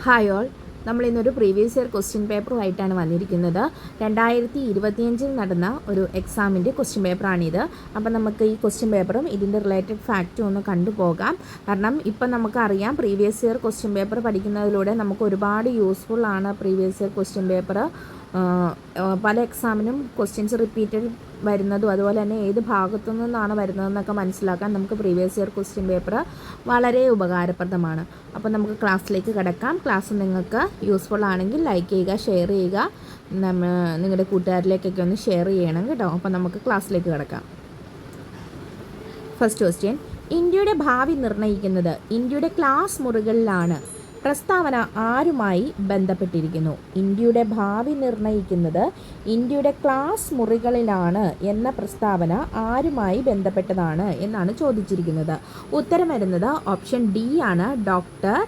Hi all, നമ്മളിന്നൊരു previous year question പേപ്പറുമായിട്ടാണ് വന്നിരിക്കുന്നത്. 2025 നടന്ന ഒരു എക്സാമിൻ്റെ ക്വസ്റ്റ്യൻ പേപ്പറാണിത്. അപ്പം നമുക്ക് ഈ ക്വസ്റ്റ്യൻ പേപ്പറും ഇതിൻ്റെ റിലേറ്റഡ് ഫാക്റ്റും ഒന്ന് കണ്ടുപോകാം. കാരണം ഇപ്പം നമുക്കറിയാം, പ്രീവിയസ് ഇയർ ക്വസ്റ്റ്യൻ പേപ്പർ പഠിക്കുന്നതിലൂടെ നമുക്ക് ഒരുപാട് യൂസ്ഫുള്ളാണ് പ്രീവിയസ് ഇയർ ക്വസ്റ്റ്യൻ പേപ്പർ. പല എക്സാമിനും ക്വസ്റ്റ്യൻസ് റിപ്പീറ്റഡ് വരുന്നതും അതുപോലെ തന്നെ ഏത് ഭാഗത്തു നിന്നാണ് വരുന്നതെന്നൊക്കെ മനസ്സിലാക്കാൻ നമുക്ക് പ്രീവിയസ് ഇയർ ക്വസ്റ്റ്യൻ പേപ്പർ വളരെ ഉപകാരപ്രദമാണ്. അപ്പോൾ നമുക്ക് ക്ലാസ്സിലേക്ക് കിടക്കാം. ക്ലാസ് നിങ്ങൾക്ക് യൂസ്ഫുൾ ആണെങ്കിൽ ലൈക്ക് ചെയ്യുക, ഷെയർ ചെയ്യുക, നിങ്ങളുടെ കൂട്ടുകാരിലേക്കൊക്കെ ഒന്ന് ഷെയർ ചെയ്യണം കേട്ടോ. അപ്പോൾ നമുക്ക് ക്ലാസ്സിലേക്ക് കിടക്കാം. ഫസ്റ്റ് ക്വസ്റ്റ്യൻ, ഇന്ത്യയുടെ ഭാവി നിർണ്ണയിക്കുന്നത് ഇന്ത്യയുടെ ക്ലാസ് മുറികളിലാണ്. പ്രസ്താവന ആരുമായി ബന്ധപ്പെട്ടിരിക്കുന്നു? ഇന്ത്യയുടെ ഭാവി നിർണ്ണയിക്കുന്നത് ഇന്ത്യയുടെ ക്ലാസ് മുറികളിലാണ് എന്ന പ്രസ്താവന ആരുമായി ബന്ധപ്പെട്ടതാണ് എന്നാണ് ചോദിച്ചിരിക്കുന്നത്. ഉത്തരം വരുന്നത് ഓപ്ഷൻ ഡി ആണ്. ഡോക്ടർ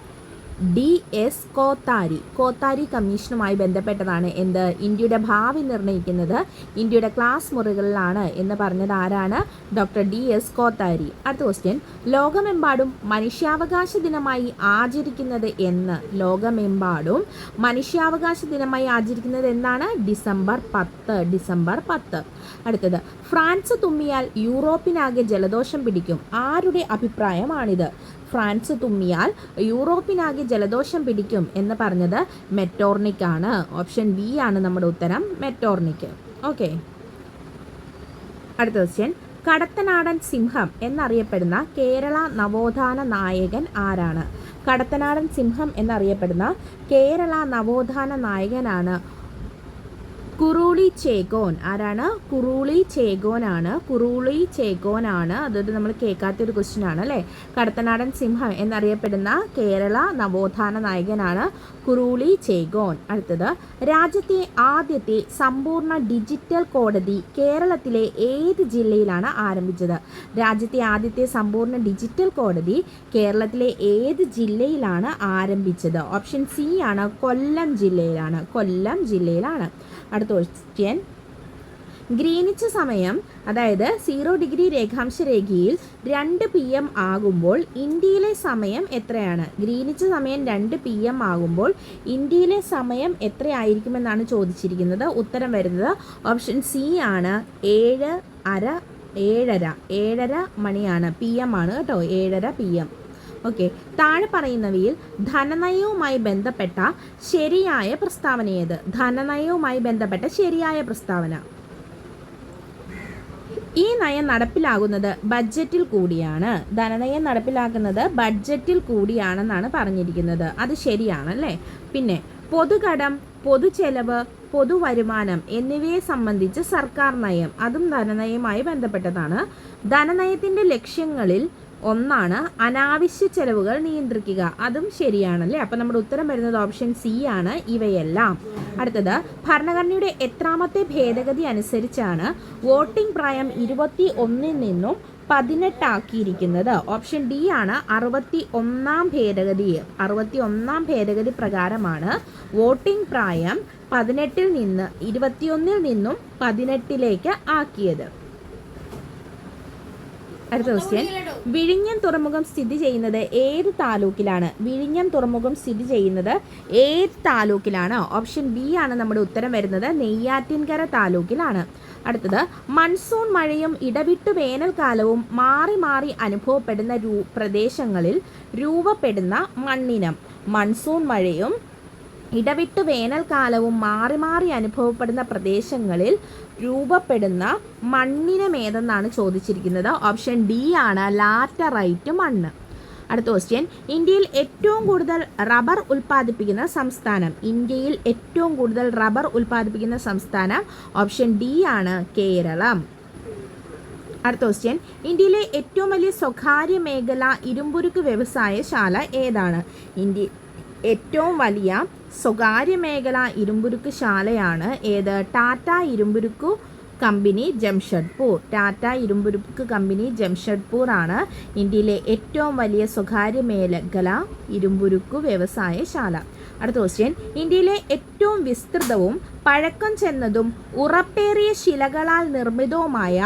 DS കോത്താരി കമ്മീഷനുമായി ബന്ധപ്പെട്ടതാണ്. എന്ത്? ഇന്ത്യയുടെ ഭാവി നിർണ്ണയിക്കുന്നത് ഇന്ത്യയുടെ ക്ലാസ് മുറികളിലാണ് എന്ന് പറഞ്ഞത് ആരാണ്? Doctor DS Kothari. അടുത്ത ക്വസ്റ്റ്യൻ, ലോകമെമ്പാടും മനുഷ്യാവകാശ ദിനമായി ആചരിക്കുന്നത് എന്ന്? ലോകമെമ്പാടും മനുഷ്യാവകാശ ദിനമായി ആചരിക്കുന്നത് എന്നാണ്? ഡിസംബർ 10. അടുത്തത്, ഫ്രാൻസ് തുമ്മിയാൽ യൂറോപ്പിനാകെ ജലദോഷം പിടിക്കും. ആരുടെ അഭിപ്രായമാണിത്? ഫ്രാൻസ് തുമ്മിയാൽ യൂറോപ്പിനാകെ ജലദോഷം പിടിക്കും എന്ന് പറഞ്ഞത് മെറ്റോർണിക് ആണ്. ഓപ്ഷൻ ബി ആണ് നമ്മുടെ ഉത്തരം, മെറ്റോർണിക്. ഓക്കെ, അടുത്ത ക്വസ്റ്റ്യൻ, കടത്തനാടൻ സിംഹം എന്നറിയപ്പെടുന്ന കേരള നവോത്ഥാന നായകൻ ആരാണ്? കടത്തനാടൻ സിംഹം എന്നറിയപ്പെടുന്ന കേരള നവോത്ഥാന നായകനാണ് കുറുളി ചേകോൻ. ആരാണ്? കുറുളി ചേകോൻ ആണ്. അതൊരു നമ്മൾ കേൾക്കാത്തൊരു ക്വസ്റ്റ്യൻ ആണ് അല്ലേ. കടത്തനാടൻ സിംഹം എന്നറിയപ്പെടുന്ന കേരള നവോത്ഥാന നായകനാണ് കുറുളി ചേകോൻ. അടുത്തത്, രാജ്യത്തെ ആദ്യത്തെ സമ്പൂർണ്ണ ഡിജിറ്റൽ കോടതി കേരളത്തിലെ ഏത് ജില്ലയിലാണ് ആരംഭിച്ചത്? രാജ്യത്തെ ആദ്യത്തെ സമ്പൂർണ്ണ ഡിജിറ്റൽ കോടതി കേരളത്തിലെ ഏത് ജില്ലയിലാണ് ആരംഭിച്ചത്? ഓപ്ഷൻ സി ആണ്, കൊല്ലം ജില്ലയിലാണ്. അടുത്ത ക്വസ്റ്റ്യൻ, ഗ്രീനിച്ച് സമയം അതായത് 0 ഡിഗ്രി രേഖാംശ രേഖയിൽ 2 PM ആകുമ്പോൾ ഇന്ത്യയിലെ സമയം എത്രയാണ്? ഗ്രീനിച്ച് സമയം 2 PM ആകുമ്പോൾ ഇന്ത്യയിലെ സമയം എത്രയായിരിക്കുമെന്നാണ് ചോദിച്ചിരിക്കുന്നത്. ഉത്തരം വരുന്നത് ഓപ്ഷൻ സി ആണ്, 7:30 മണിയാണ്. PM ആണ് കേട്ടോ, 7:30 PM. ഓക്കെ, താഴെ പറയുന്നവയിൽ ധനനയവുമായി ബന്ധപ്പെട്ട ശരിയായ പ്രസ്താവന ഏത്? ധനനയവുമായി ബന്ധപ്പെട്ട ശരിയായ പ്രസ്താവന, ഈ നയം നടപ്പിലാകുന്നത് ബഡ്ജറ്റിൽ കൂടിയാണ്. ധനനയം നടപ്പിലാക്കുന്നത് ബഡ്ജറ്റിൽ കൂടിയാണെന്നാണ് പറഞ്ഞിരിക്കുന്നത്. അത് ശരിയാണല്ലേ. പിന്നെ പൊതുകടം, പൊതുചെലവ്, പൊതുവരുമാനം എന്നിവയെ സംബന്ധിച്ച് സർക്കാർ നയം, അതും ധനനയവുമായി ബന്ധപ്പെട്ടതാണ്. ധനനയത്തിൻ്റെ ലക്ഷ്യങ്ങളിൽ ഒന്നാണ് അനാവശ്യ ചെലവുകൾ നിയന്ത്രിക്കുക. അതും ശരിയാണല്ലേ. അപ്പം നമ്മുടെ ഉത്തരം വരുന്നത് ഓപ്ഷൻ സി ആണ്, ഇവയെല്ലാം. അടുത്തത്, ഭരണഘടനയുടെ എത്രാമത്തെ ഭേദഗതി അനുസരിച്ചാണ് വോട്ടിംഗ് പ്രായം 21 നിന്നും 18 ആക്കിയിരിക്കുന്നത്? ഓപ്ഷൻ ഡി ആണ്, 61ാം ഭേദഗതി പ്രകാരമാണ് വോട്ടിംഗ് പ്രായം 21 നിന്നും 18 ആക്കിയത്. അടുത്ത ക്വസ്റ്റ്യൻ, വിഴിഞ്ഞം തുറമുഖം സ്ഥിതി ചെയ്യുന്നത് ഏത് താലൂക്കിലാണ്? ഓപ്ഷൻ ബി ആണ് നമ്മുടെ ഉത്തരം വരുന്നത്, നെയ്യാറ്റിൻകര താലൂക്കിലാണ്. അടുത്തത്, മൺസൂൺ മഴയും ഇടവിട്ടു വേനൽക്കാലവും മാറി മാറി അനുഭവപ്പെടുന്ന പ്രദേശങ്ങളിൽ രൂപപ്പെടുന്ന മണ്ണിനം. മൺസൂൺ മഴയും ഇടവിട്ടു വേനൽക്കാലവും മാറി മാറി അനുഭവപ്പെടുന്ന പ്രദേശങ്ങളിൽ രൂപപ്പെടുന്ന മണ്ണിനം ഏതെന്നാണ് ചോദിച്ചിരിക്കുന്നത്. ഓപ്ഷൻ ഡി ആണ്, ലാറ്ററൈറ്റ് മണ്ണ്. അടുത്ത ക്വസ്റ്റ്യൻ, ഇന്ത്യയിൽ ഏറ്റവും കൂടുതൽ റബ്ബർ ഉൽപ്പാദിപ്പിക്കുന്ന സംസ്ഥാനം? ഓപ്ഷൻ ഡി ആണ്, കേരളം. അടുത്ത ക്വസ്റ്റ്യൻ, ഇന്ത്യയിലെ ഏറ്റവും വലിയ സ്വകാര്യ മേഖല ഇരുമ്പുരുക്ക് വ്യവസായശാല ഏതാണ്? ഏറ്റവും വലിയ സ്വകാര്യ മേഖല ഇരുമ്പുരുക്ക് ശാലയാണ് ഏത്? ടാറ്റ ഇരുമ്പുരുക്ക് കമ്പനി ജംഷഡ്പൂർ ആണ് ഇന്ത്യയിലെ ഏറ്റവും വലിയ സ്വകാര്യ മേഖല ഇരുമ്പുരുക്ക് വ്യവസായശാല. അടുത്ത ക്വസ്റ്റ്യൻ, ഇന്ത്യയിലെ ഏറ്റവും വിസ്തൃതവും പഴക്കം ചെന്നതും ഉറപ്പേറിയ ശിലകളാൽ നിർമ്മിതവുമായ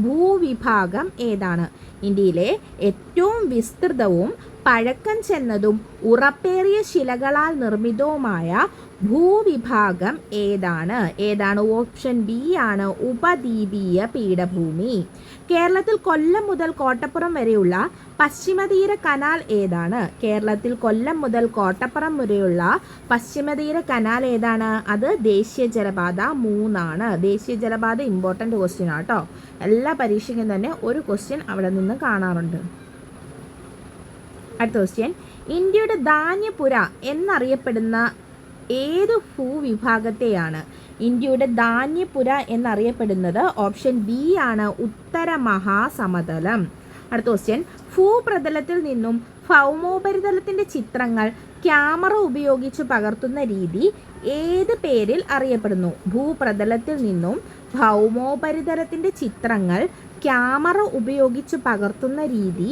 ഭൂവിഭാഗം ഏതാണ്? ഇന്ത്യയിലെ ഏറ്റവും വിസ്തൃതവും പഴക്കം ചെന്നതും ഉറപ്പേറിയ ശിലകളാൽ നിർമ്മിതവുമായ ഭൂവിഭാഗം ഏതാണ്? ഓപ്ഷൻ ബി ആണ് ഉപദ്വീപീയ പീഠഭൂമി. കേരളത്തിൽ കൊല്ലം മുതൽ കോട്ടപ്പുറം വരെയുള്ള പശ്ചിമതീര കനാൽ ഏതാണ്? അത് ദേശീയ ജലപാത 3 ആണ്. ദേശീയ ജലപാത ഇമ്പോർട്ടൻ്റ് ക്വസ്റ്റ്യൻ ആട്ടോ. എല്ലാ പരീക്ഷയ്ക്കും തന്നെ ഒരു ക്വസ്റ്റ്യൻ അവിടെ നിന്ന് കാണാറുണ്ട്. അടുത്ത ക്വസ്റ്റ്യൻ, ഇന്ത്യയുടെ ധാന്യപുര എന്നറിയപ്പെടുന്ന ഏത് ഭൂവിഭാഗത്തെയാണ്? ഇന്ത്യയുടെ ധാന്യപുര എന്നറിയപ്പെടുന്നത് ഓപ്ഷൻ ബി ആണ് ഉത്തര മഹാസമതലം. അടുത്ത ക്വസ്റ്റ്യൻ, ഭൂപ്രതലത്തിൽ നിന്നും ഭൗമോപരിതലത്തിൻ്റെ ചിത്രങ്ങൾ ക്യാമറ ഉപയോഗിച്ച് പകർത്തുന്ന രീതി ഏത് പേരിൽ അറിയപ്പെടുന്നു? ഭൂപ്രതലത്തിൽ നിന്നും ഭൗമോപരിതലത്തിൻ്റെ ചിത്രങ്ങൾ ക്യാമറ ഉപയോഗിച്ച് പകർത്തുന്ന രീതി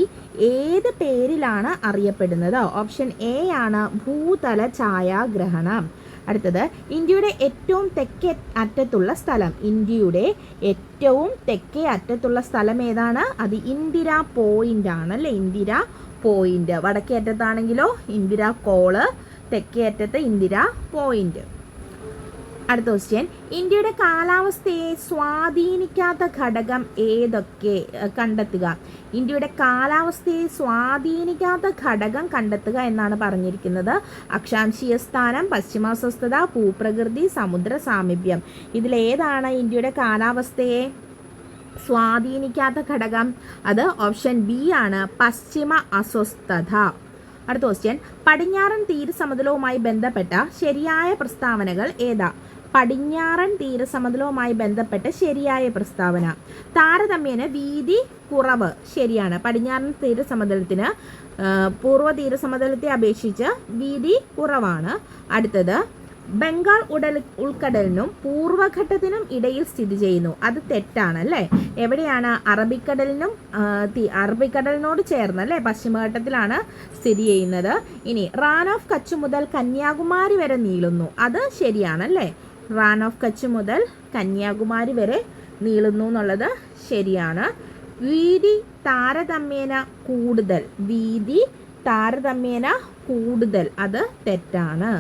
ഏത് പേരിലാണ് അറിയപ്പെടുന്നത്? ഓപ്ഷൻ എ ആണ് ഭൂതല ഛായാഗ്രഹണം. അടുത്തത്, ഇന്ത്യയുടെ ഏറ്റവും തെക്കേ അറ്റത്തുള്ള സ്ഥലം ഏതാണ്? അത് ഇന്ദിരാ പോയിന്റ് ആണ് അല്ലേ? ഇന്ദിരാ പോയിന്റ്. വടക്കേ അറ്റത്താണെങ്കിലോ ഇന്ദിരാ കോള്, തെക്കേ അറ്റത്ത് ഇന്ദിരാ പോയിന്റ്. അടുത്ത ക്വസ്റ്റ്യൻ, ഇന്ത്യയുടെ കാലാവസ്ഥയെ സ്വാധീനിക്കാത്ത ഘടകം ഏതൊക്കെ? കണ്ടെത്തുക. ഇന്ത്യയുടെ കാലാവസ്ഥയെ സ്വാധീനിക്കാത്ത ഘടകം കണ്ടെത്തുക എന്നാണ് പറഞ്ഞിരിക്കുന്നത്. അക്ഷാംശീയ സ്ഥാനം, പശ്ചിമാസ്വസ്ഥത, ഭൂപ്രകൃതി, സമുദ്ര സാമീപ്യം. ഇതിലേതാണ് ഇന്ത്യയുടെ കാലാവസ്ഥയെ സ്വാധീനിക്കാത്ത ഘടകം? അത് ഓപ്ഷൻ ബി ആണ് പശ്ചിമ അസ്വസ്ഥത. അടുത്ത ക്വസ്റ്റ്യൻ, പടിഞ്ഞാറൻ തീരസമതലവുമായി ബന്ധപ്പെട്ട ശരിയായ പ്രസ്താവനകൾ ഏതാ? ശരിയായ പ്രസ്താവന, താരതമ്യേന വീതി കുറവ്. ശരിയാണ്. പടിഞ്ഞാറൻ തീരസമതലത്തിന് പൂർവ്വ തീരസമതലത്തെ അപേക്ഷിച്ച് വീതി കുറവാണ്. അടുത്തത്, ബംഗാൾ ഉൾക്കടലിനും പൂർവ്വഘട്ടത്തിനും ഇടയിൽ സ്ഥിതി ചെയ്യുന്നു. അത് തെറ്റാണ് അല്ലേ? എവിടെയാണ്? അറബിക്കടലിനോട് ചേർന്ന് അല്ലേ? പശ്ചിമഘട്ടത്തിലാണ് സ്ഥിതി ചെയ്യുന്നത്. ഇനി റാൻ ഓഫ് കച്ച് മുതൽ കന്യാകുമാരി വരെ നീളുന്നു. അത് ശരിയാണല്ലേ? റാൻ ഓഫ് കച്ച് മുതൽ കന്യാകുമാരി വരെ നീളുന്നു എന്നുള്ളത് ശരിയാണ്. വീതി താരതമ്യേന കൂടുതൽ, അത് തെറ്റാണ്.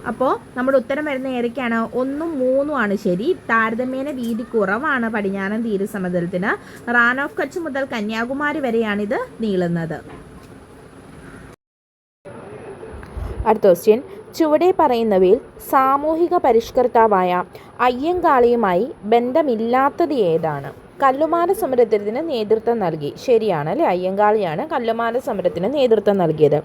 അപ്പോൾ നമ്മുടെ ഉത്തരം വരുന്ന ഏതൊക്കെയാണ്? 1ഉം 3ഉം ആണ് ശരി. താരതമ്യേന വീതി കുറവാണ് പടിഞ്ഞാറൻ തീരസമതലത്തിന്. റാൻ ഓഫ് കച്ച് മുതൽ കന്യാകുമാരി വരെയാണിത് നീളുന്നത്. അടുത്ത ക്വസ്റ്റ്യൻ, ചുവടെ പറയുന്നവയിൽ സാമൂഹിക പരിഷ്കർത്താവായ അയ്യങ്കാളിയുമായി ബന്ധമില്ലാത്തത് ഏതാണ്? കല്ലുമാല സമരത്തിന് നേതൃത്വം നൽകി. ശരിയാണ് അല്ലേ? അയ്യങ്കാളിയാണ് കല്ലുമാല സമരത്തിന് നേതൃത്വം നൽകിയത്.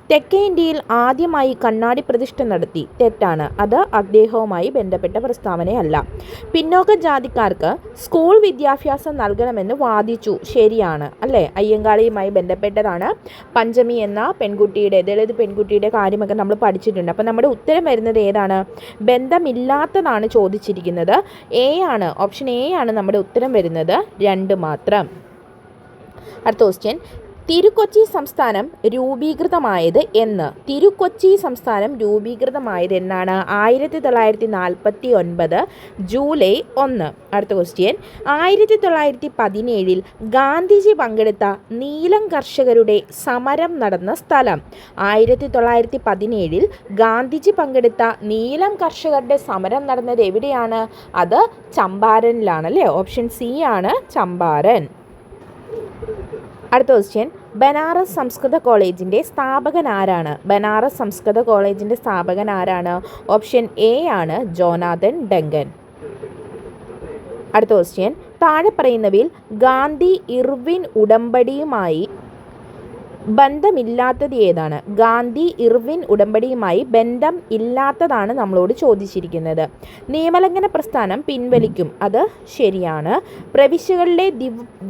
തെക്കേ ഇന്ത്യയിൽ ആദ്യമായി കണ്ണാടി പ്രതിഷ്ഠ നടത്തി. തെറ്റാണ്. അത് അദ്ദേഹവുമായി ബന്ധപ്പെട്ട പ്രസ്താവനയല്ല. പിന്നോക്ക ജാതിക്കാർക്ക് സ്കൂൾ വിദ്യാഭ്യാസം നൽകണമെന്ന് വാദിച്ചു. ശരിയാണ് അല്ലേ? അയ്യങ്കാളിയുമായി ബന്ധപ്പെട്ടതാണ്. പഞ്ചമി എന്ന ദളിത് പെൺകുട്ടിയുടെ കാര്യമൊക്കെ നമ്മൾ പഠിച്ചിട്ടുണ്ട്. അപ്പം നമ്മുടെ ഉത്തരം വരുന്നത് ഏതാണ്? ബന്ധമില്ലാത്തതാണ് ചോദിച്ചിരിക്കുന്നത്. എ ആണ്. ഓപ്ഷൻ എ ആണ് നമ്മുടെ ഉത്തരം വരുന്നത്. 2 മാത്രം. അടുത്ത ക്വസ്റ്റ്യൻ, തിരുക്കൊച്ചി സംസ്ഥാനം രൂപീകൃതമായത് എന്ന്? തിരുക്കൊച്ചി സംസ്ഥാനം രൂപീകൃതമായത് എന്നാണ്? 1949 ജൂലൈ 1. അടുത്ത ക്വസ്റ്റ്യൻ, 1917 ഗാന്ധിജി പങ്കെടുത്ത നീലം കർഷകരുടെ സമരം നടന്ന സ്ഥലം? 1917 ഗാന്ധിജി പങ്കെടുത്ത നീലം കർഷകരുടെ സമരം നടന്നത് എവിടെയാണ്? അത് ചമ്പാരനിലാണ് അല്ലേ? ഓപ്ഷൻ സി ആണ് ചമ്പാരൻ. അടുത്ത ക്വസ്റ്റ്യൻ, ബനാറസ് സംസ്കൃത കോളേജിൻ്റെ സ്ഥാപകൻ ആരാണ്? ഓപ്ഷൻ എ ആണ് ജോനാഥൻ ഡങ്കൻ. അടുത്ത ക്വസ്റ്റ്യൻ, താഴെ പറയുന്നവയിൽ ഗാന്ധി ഇർവിൻ ഉടമ്പടിയുമായി ബന്ധമില്ലാത്തത് ഏതാണ്? ഗാന്ധി ഇർവിൻ ഉടമ്പടിയുമായി ബന്ധം ഇല്ലാത്തതാണ് നമ്മളോട് ചോദിച്ചിരിക്കുന്നത്. നിയമലംഘന പ്രസ്ഥാനം പിൻവലിക്കും. അത് ശരിയാണ്. പ്രവിശ്യകളിലെ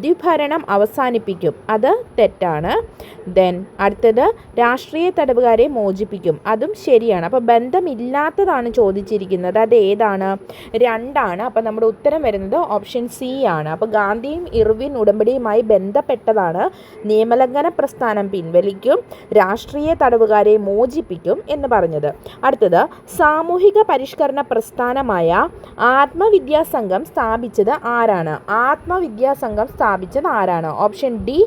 ദ്വിഭരണം അവസാനിപ്പിക്കും. അത് തെറ്റാണ്. അടുത്തത്, രാഷ്ട്രീയ തടവുകാരെ മോചിപ്പിക്കും. അതും ശരിയാണ്. അപ്പോൾ ബന്ധമില്ലാത്തതാണ് ചോദിച്ചിരിക്കുന്നത്. അത് ഏതാണ്? 2 ആണ്. അപ്പോൾ നമ്മുടെ ഉത്തരം വരുന്നത് ഓപ്ഷൻ സി ആണ്. അപ്പോൾ ഗാന്ധിയും ഇർവിൻ ഉടമ്പടിയുമായി ബന്ധപ്പെട്ടതാണ് നിയമലംഘന പ്രസ്ഥാനം സംവിധാനം പിൻവലിക്കും, രാഷ്ട്രീയ തടവുകാരെ മോചിപ്പിക്കും എന്ന് പറഞ്ഞത്. അടുത്തത്, സാമൂഹിക പരിഷ്കരണ പ്രസ്ഥാനമായ ആത്മവിദ്യാസംഘം സ്ഥാപിച്ചത് ആരാണ്? ആത്മവിദ്യാസംഘം സ്ഥാപിച്ചത് ആരാണ്? ഓപ്ഷൻ ഡി,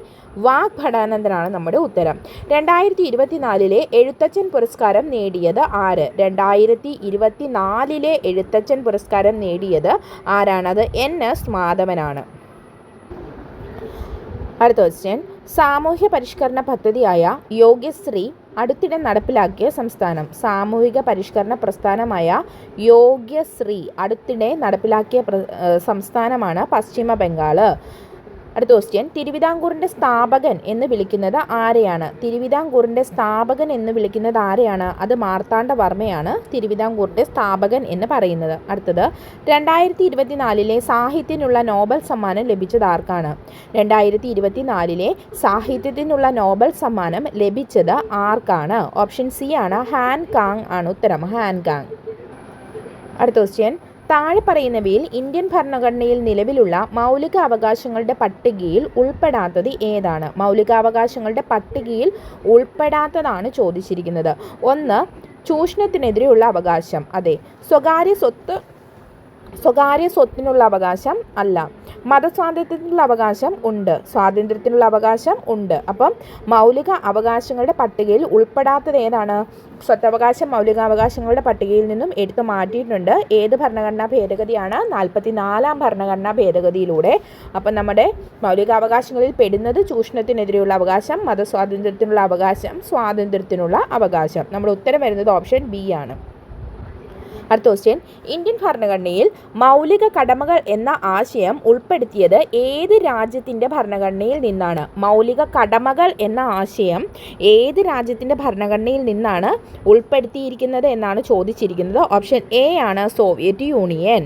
വാഗ്ഭടാനന്ദനാണ് നമ്മുടെ ഉത്തരം. 2024 എഴുത്തച്ഛൻ പുരസ്കാരം നേടിയത് ആര്? 2024 എഴുത്തച്ഛൻ പുരസ്കാരം നേടിയത് ആരാണത്? NS മാധവനാണ്. അടുത്ത ക്വസ്റ്റ്യൻ, സാമൂഹ്യ പരിഷ്കരണ പദ്ധതിയായ യോഗ്യശ്രീ അടുത്തിടെ നടപ്പിലാക്കിയ സംസ്ഥാനം. സാമൂഹിക പരിഷ്കരണ പ്രസ്ഥാനമായ യോഗ്യശ്രീ അടുത്തിടെ നടപ്പിലാക്കിയ സംസ്ഥാനമാണ് പശ്ചിമ ബംഗാൾ. അടുത്ത ക്വസ്റ്റ്യൻ, തിരുവിതാംകൂറിൻ്റെ സ്ഥാപകൻ എന്ന് വിളിക്കുന്നത് ആരെയാണ്? തിരുവിതാംകൂറിൻ്റെ സ്ഥാപകൻ എന്ന് വിളിക്കുന്നത് ആരെയാണ്? അത് മാർത്താണ്ഡവർമ്മയാണ് തിരുവിതാംകൂറിൻ്റെ സ്ഥാപകൻ എന്ന് പറയുന്നത്. അടുത്തത്, 2024 സാഹിത്യത്തിനുള്ള നോബൽ സമ്മാനം ലഭിച്ചത് ആർക്കാണ്? 2024 സാഹിത്യത്തിനുള്ള നോബൽ സമ്മാനം ലഭിച്ചത് ആർക്കാണ്? ഓപ്ഷൻ സി ആണ്, ഹാൻ കാങ് ആണ് ഉത്തരം, ഹാൻ കാങ്. അടുത്ത ക്വസ്റ്റ്യൻ, താഴെ പറയുന്നവയിൽ ഇന്ത്യൻ ഭരണഘടനയിൽ നിലവിലുള്ള മൗലിക അവകാശങ്ങളുടെ പട്ടികയിൽ ഉൾപ്പെടാത്തത് ഏതാണ്? മൗലികാവകാശങ്ങളുടെ പട്ടികയിൽ ഉൾപ്പെടാത്തതാണ് ചോദിച്ചിരിക്കുന്നത്. 1, ചൂഷണത്തിനെതിരെയുള്ള അവകാശം. അതെ. സ്വകാര്യ സ്വത്തിനുള്ള അവകാശം അല്ല. മതസ്വാതന്ത്ര്യത്തിനുള്ള അവകാശം ഉണ്ട്. സ്വാതന്ത്ര്യത്തിനുള്ള അവകാശം ഉണ്ട്. അപ്പം മൗലിക അവകാശങ്ങളുടെ പട്ടികയിൽ ഉൾപ്പെടാത്തത് ഏതാണ്? സ്വത്തവകാശം മൗലികാവകാശങ്ങളുടെ പട്ടികയിൽ നിന്നും എടുത്തു മാറ്റിയിട്ടുണ്ട്. ഏത് ഭരണഘടനാ ഭേദഗതിയാണ്? 44-ാം ഭരണഘടനാ ഭേദഗതിയിലൂടെ. അപ്പം നമ്മുടെ മൗലികാവകാശങ്ങളിൽ പെടുന്നത് ചൂഷണത്തിനെതിരെയുള്ള അവകാശം, മതസ്വാതന്ത്ര്യത്തിനുള്ള അവകാശം, സ്വാതന്ത്ര്യത്തിനുള്ള അവകാശം. നമ്മുടെ ഉത്തരം വരുന്നത് ഓപ്ഷൻ ബി ആണ്. അടുത്ത ക്വസ്റ്റ്യൻ, ഇന്ത്യൻ ഭരണഘടനയിൽ മൗലിക കടമകൾ എന്ന ആശയം ഉൾപ്പെടുത്തിയത് ഏത് രാജ്യത്തിൻ്റെ ഭരണഘടനയിൽ നിന്നാണ്? മൗലിക കടമകൾ എന്ന ആശയം ഏത് രാജ്യത്തിൻ്റെ ഭരണഘടനയിൽ നിന്നാണ് ഉൾപ്പെടുത്തിയിരിക്കുന്നത് എന്നാണ് ചോദിച്ചിരിക്കുന്നത്. ഓപ്ഷൻ എ ആണ്, സോവിയറ്റ് യൂണിയൻ.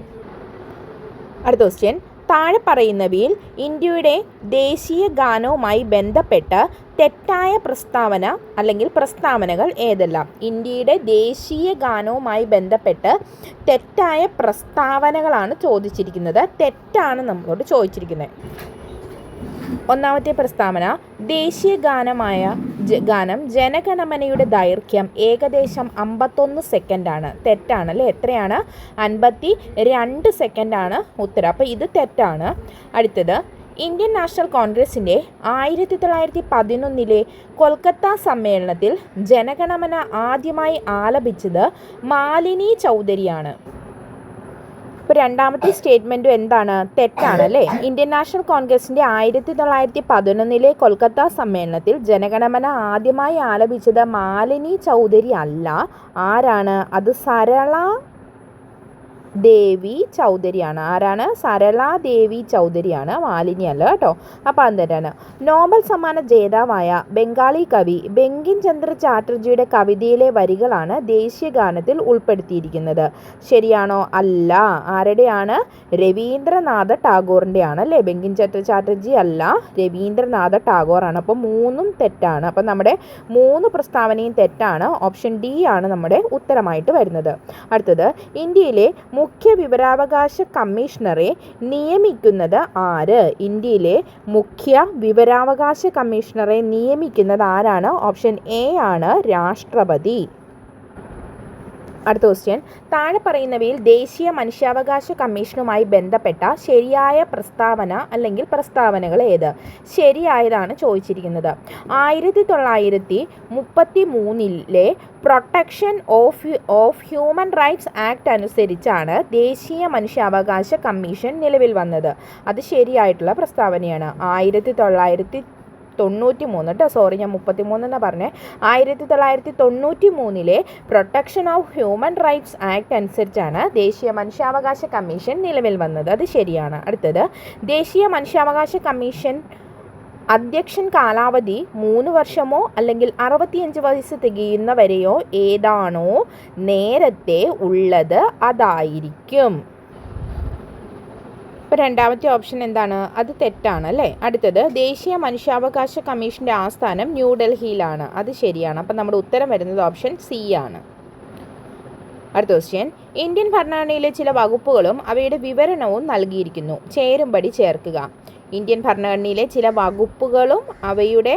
അടുത്ത ക്വസ്റ്റ്യൻ, താഴെ പറയുന്നവയിൽ ഇന്ത്യയുടെ ദേശീയ ഗാനവുമായി ബന്ധപ്പെട്ട് തെറ്റായ പ്രസ്താവന അല്ലെങ്കിൽ പ്രസ്താവനകൾ ഏതെല്ലാം? ഇന്ത്യയുടെ ദേശീയ ഗാനവുമായി ബന്ധപ്പെട്ട് തെറ്റായ പ്രസ്താവനകളാണ് ചോദിച്ചിരിക്കുന്നത്. തെറ്റാണ് നമ്മളോട് ചോദിച്ചിരിക്കുന്നത്. ഒന്നാമത്തെ പ്രസ്താവന, ദേശീയ ഗാനം ജനഗണമനയുടെ ദൈർഘ്യം ഏകദേശം 51 സെക്കൻഡാണ്. തെറ്റാണല്ലേ? എത്രയാണ്? 52 സെക്കൻഡാണ് ഉത്തരം. അപ്പോൾ ഇത് തെറ്റാണ്. അടുത്തത്, ഇന്ത്യൻ നാഷണൽ കോൺഗ്രസിൻ്റെ 1911 കൊൽക്കത്ത സമ്മേളനത്തിൽ ജനഗണമന ആദ്യമായി ആലപിച്ചത് മാലിനി ചൗധരിയാണ്. ഇപ്പോൾ രണ്ടാമത്തെ സ്റ്റേറ്റ്മെൻറ്റും എന്താണ്? തെറ്റാണല്ലേ? ഇന്ത്യൻ നാഷണൽ കോൺഗ്രസിൻ്റെ 1911 കൊൽക്കത്ത സമ്മേളനത്തിൽ ജനഗണമന ആദ്യമായി ആലപിച്ചത് മാലിനി ചൗധരി അല്ല. ആരാണ്? അത് സരള ദേവി ചൗധരിയാണ്. ആരാണ്? സരള ദേവി ചൗധരിയാണ്, മാലിനി അല്ല കേട്ടോ. അപ്പോൾ അതെന്താണ്? നോബൽ സമ്മാന ജേതാവായ ബംഗാളി കവി ബങ്കിം ചന്ദ്ര ചാറ്റർജിയുടെ കവിതയിലെ വരികളാണ് ദേശീയ ഗാനത്തിൽ ഉൾപ്പെടുത്തിയിരിക്കുന്നത്. ശരിയാണോ? അല്ല. ആരുടെയാണ്? രവീന്ദ്രനാഥ ടാഗോറിൻ്റെയാണ് അല്ലേ? ബങ്കിം ചന്ദ്ര ചാറ്റർജി അല്ല, രവീന്ദ്രനാഥ ടാഗോറാണ്. അപ്പോൾ 3ഉം തെറ്റാണ്. അപ്പം നമ്മുടെ 3 പ്രസ്താവനയും തെറ്റാണ്. ഓപ്ഷൻ ഡി ആണ് നമ്മുടെ ഉത്തരമായിട്ട് വരുന്നത്. അടുത്തത്, ഇന്ത്യയിലെ മുഖ്യ വിവരാവകാശ കമ്മീഷണറെ നിയമിക്കുന്നത് ആര്? ഇന്ത്യയിലെ മുഖ്യ വിവരാവകാശ കമ്മീഷണറെ നിയമിക്കുന്നത് ആരാണ്? ഓപ്ഷൻ എ ആണ്, രാഷ്ട്രപതി. അടുത്ത ക്വസ്റ്റ്യൻ, താഴെ പറയുന്നവയിൽ ദേശീയ മനുഷ്യാവകാശ കമ്മീഷനുമായി ബന്ധപ്പെട്ട ശരിയായ പ്രസ്താവന അല്ലെങ്കിൽ പ്രസ്താവനകൾ ഏത്? ശരിയായതാണ് ചോദിച്ചിരിക്കുന്നത്. 1933 protection of human rights act അനുസരിച്ചാണ് ദേശീയ മനുഷ്യാവകാശ കമ്മീഷൻ നിലവിൽ വന്നത്. അത് ശരിയായിട്ടുള്ള പ്രസ്താവനയാണ്. 1993 കേട്ടോ, സോറി ഞാൻ 33 എന്നാണ് പറഞ്ഞത്. 1993 protection of human rights act അനുസരിച്ചാണ് ദേശീയ മനുഷ്യാവകാശ കമ്മീഷൻ നിലവിൽ വന്നത്. അത് ശരിയാണ്. അടുത്തത്, ദേശീയ മനുഷ്യാവകാശ കമ്മീഷൻ അധ്യക്ഷൻ കാലാവധി 3 വർഷമോ അല്ലെങ്കിൽ 65 വയസ്സ് തികയുന്നവരെയോ ഏതാണോ നേരത്തെ ഉള്ളത് അതായിരിക്കും. ഇപ്പോൾ രണ്ടാമത്തെ ഓപ്ഷൻ എന്താണ്? അത് തെറ്റാണ് അല്ലേ? അടുത്തത്, ദേശീയ മനുഷ്യാവകാശ കമ്മീഷൻ്റെ ആസ്ഥാനം ന്യൂഡൽഹിയിലാണ്. അത് ശരിയാണ്. അപ്പം നമ്മുടെ ഉത്തരം വരുന്നത് ഓപ്ഷൻ സി ആണ്. അടുത്ത ക്വസ്റ്റ്യൻ, ഇന്ത്യൻ ഭരണഘടനയിലെ ചില വകുപ്പുകളും അവയുടെ വിവരണവും നൽകിയിരിക്കുന്നു. ചേരുംപടി ചേർക്കുക. ഇന്ത്യൻ ഭരണഘടനയിലെ ചില വകുപ്പുകളും അവയുടെ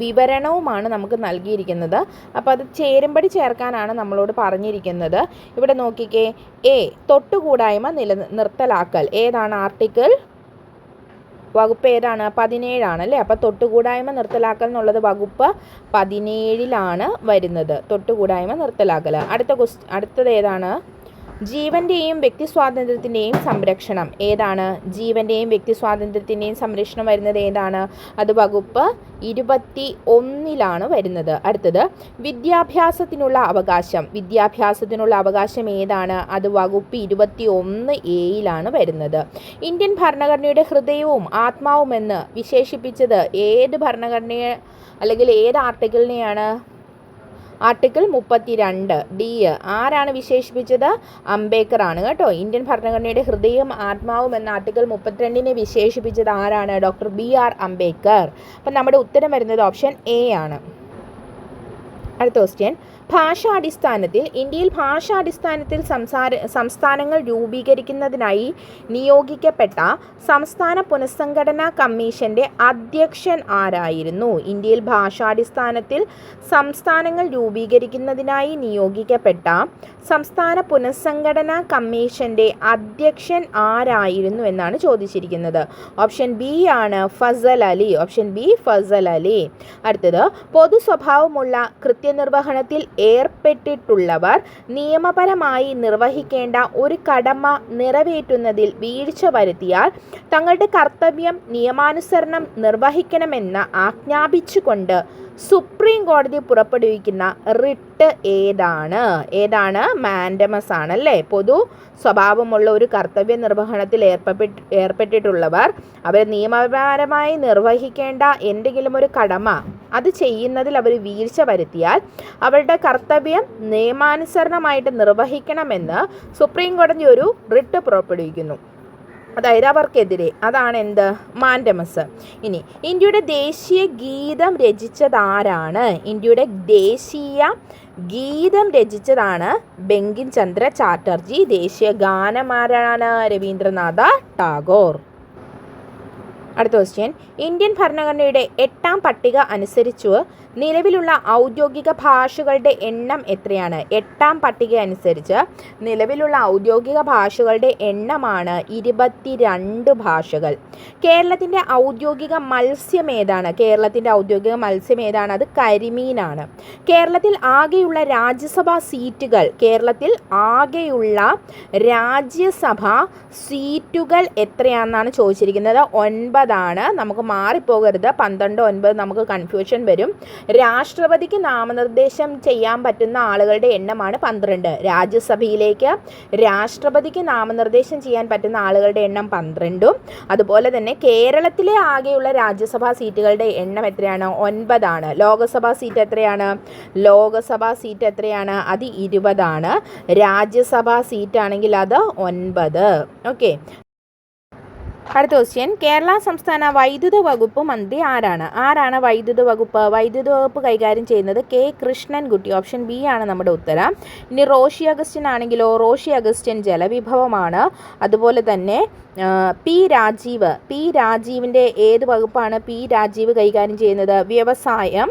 വിവരണവുമാണ് നമുക്ക് നൽകിയിരിക്കുന്നത്. അപ്പോൾ അത് ചേരുംപടി ചേർക്കാനാണ് നമ്മളോട് പറഞ്ഞിരിക്കുന്നത്. ഇവിടെ നോക്കിക്കേ, എ തൊട്ടുകൂടായ്മ നിർത്തലാക്കൽ ഏതാണ് ആർട്ടിക്കിൾ, വകുപ്പ് ഏതാണ്, 17 അല്ലേ. അപ്പോൾ തൊട്ടുകൂടായ്മ നിർത്തലാക്കൽ എന്നുള്ളത് വകുപ്പ് 17 വരുന്നത്. തൊട്ടുകൂടായ്മ നിർത്തലാക്കൽ. അടുത്തത് ഏതാണ്, ജീവൻ്റെയും വ്യക്തി സ്വാതന്ത്ര്യത്തിൻ്റെയും സംരക്ഷണം ഏതാണ്, ജീവൻ്റെയും വ്യക്തി സ്വാതന്ത്ര്യത്തിൻ്റെയും സംരക്ഷണം വരുന്നത് ഏതാണ്, അത് വകുപ്പ് 21 വരുന്നത്. അടുത്തത് വിദ്യാഭ്യാസത്തിനുള്ള അവകാശം ഏതാണ്, അത് വകുപ്പ് 21A വരുന്നത്. ഇന്ത്യൻ ഭരണഘടനയുടെ ഹൃദയവും ആത്മാവുമെന്ന് വിശേഷിപ്പിച്ചത് ഏത് ഭരണഘടനയെ അല്ലെങ്കിൽ ഏത് ആർട്ടിക്കിളിനെയാണ്, ആർട്ടിക്കിൾ 32 ഡി. ആരാണ് വിശേഷിപ്പിച്ചത്, അംബേദ്കർ ആണ് കേട്ടോ. ഇന്ത്യൻ ഭരണഘടനയുടെ ഹൃദയവും ആത്മാവും എന്ന ആർട്ടിക്കിൾ 32 വിശേഷിപ്പിച്ചത് ആരാണ്, ഡോക്ടർ BR അംബേദ്കർ. അപ്പം നമ്മുടെ ഉത്തരം വരുന്നത് ഓപ്ഷൻ എ ആണ്. അടുത്ത ക്വസ്റ്റ്യൻ, ഇന്ത്യയിൽ ഭാഷാടിസ്ഥാനത്തിൽ സംസ്ഥാനങ്ങൾ രൂപീകരിക്കുന്നതിനായി നിയോഗിക്കപ്പെട്ട സംസ്ഥാന പുനഃസംഘടനാ കമ്മീഷന്റെ അധ്യക്ഷൻ ആരായിരുന്നു, ഇന്ത്യയിൽ ഭാഷാടിസ്ഥാനത്തിൽ സംസ്ഥാനങ്ങൾ രൂപീകരിക്കുന്നതിനായി നിയോഗിക്കപ്പെട്ട സംസ്ഥാന പുനഃസംഘടനാ കമ്മീഷന്റെ അധ്യക്ഷൻ ആരായിരുന്നു എന്നാണ് ചോദിച്ചിരിക്കുന്നത്. ഓപ്ഷൻ ബി ആണ് ഫസൽ അലി. അടുത്തത്, പൊതു സ്വഭാവമുള്ള കൃത്യനിർവഹണത്തിൽ ഏർപ്പെട്ടിട്ടുള്ളവർ നിയമപരമായി നിർവഹിക്കേണ്ട ഒരു കടമ നിറവേറ്റുന്നതിൽ വീഴ്ച വരുത്തിയാൽ തങ്ങളുടെ കർത്തവ്യം നിയമാനുസരണം നിർവഹിക്കണമെന്ന് ആജ്ഞാപിച്ചുകൊണ്ട് സുപ്രീം കോടതി പുറപ്പെടുവിക്കുന്ന റിട്ട് ഏതാണ്, മാൻഡമസ് ആണല്ലേ. പൊതു സ്വഭാവമുള്ള ഒരു കർത്തവ്യ നിർവഹണത്തിൽ ഏർപ്പെട്ടിട്ടുള്ളവർ അവർ നിയമപരമായി നിർവഹിക്കേണ്ട എന്തെങ്കിലും ഒരു കടമ അത് ചെയ്യുന്നതിൽ അവർ വീഴ്ച വരുത്തിയാൽ അവരുടെ കർത്തവ്യം നിയമാനുസരണമായിട്ട് നിർവഹിക്കണമെന്ന് സുപ്രീം കോടതി ഒരു റിട്ട് പുറപ്പെടുവിക്കുന്നു. അതായത് അവർക്കെതിരെ. അതാണ് എന്ത്, മാൻഡമസ്. ഇനി ഇന്ത്യയുടെ ദേശീയ ഗീതം രചിച്ചതാരാണ്, ഇന്ത്യയുടെ ദേശീയ ഗീതം രചിച്ചതാണ് ബങ്കിം ചന്ദ്ര ചാറ്റർജി. ദേശീയ ഗാനമാരാണ്, രവീന്ദ്രനാഥ ടാഗോർ. അടുത്ത ക്വസ്റ്റ്യൻ, ഇന്ത്യൻ ഭരണഘടനയുടെ 8ാം പട്ടിക അനുസരിച്ച് നിലവിലുള്ള ഔദ്യോഗിക ഭാഷകളുടെ എണ്ണം എത്രയാണ്, 8ാം പട്ടിക അനുസരിച്ച് നിലവിലുള്ള ഔദ്യോഗിക ഭാഷകളുടെ എണ്ണമാണ് 22 ഭാഷകൾ. കേരളത്തിൻ്റെ ഔദ്യോഗിക മത്സ്യം ഏതാണ്, അത് കരിമീനാണ്. കേരളത്തിൽ ആകെയുള്ള രാജ്യസഭാ സീറ്റുകൾ എത്രയാണെന്നാണ് ചോദിച്ചിരിക്കുന്നത്. 9 നമുക്ക് മാറിപ്പോകരുത്, 12, 9 നമുക്ക് കൺഫ്യൂഷൻ വരും. രാഷ്ട്രപതിക്ക് നാമനിർദ്ദേശം ചെയ്യാൻ പറ്റുന്ന ആളുകളുടെ എണ്ണമാണ് 12. രാഷ്ട്രപതിക്ക് നാമനിർദ്ദേശം ചെയ്യാൻ പറ്റുന്ന ആളുകളുടെ എണ്ണം 12. അതുപോലെ തന്നെ കേരളത്തിലെ ആകെയുള്ള രാജ്യസഭാ സീറ്റുകളുടെ എണ്ണം എത്രയാണ്, 9. ലോകസഭാ സീറ്റ് എത്രയാണ്, അത് 20. രാജ്യസഭാ സീറ്റാണെങ്കിൽ അത് 9. ഓക്കെ. അടുത്ത ക്വസ്റ്റ്യൻ, കേരള സംസ്ഥാന വൈദ്യുത വകുപ്പ് മന്ത്രി ആരാണ് വൈദ്യുത വകുപ്പ് കൈകാര്യം ചെയ്യുന്നത്, കെ കൃഷ്ണൻകുട്ടി. ഓപ്ഷൻ ബി ആണ് നമ്മുടെ ഉത്തരം. ഇനി റോഷി അഗസ്റ്റിൻ ആണെങ്കിലോ, റോഷി അഗസ്റ്റിൻ ജലവിഭവമാണ്. അതുപോലെ തന്നെ പി രാജീവിൻ്റെ ഏത് വകുപ്പാണ് പി രാജീവ് കൈകാര്യം ചെയ്യുന്നത്, വ്യവസായം,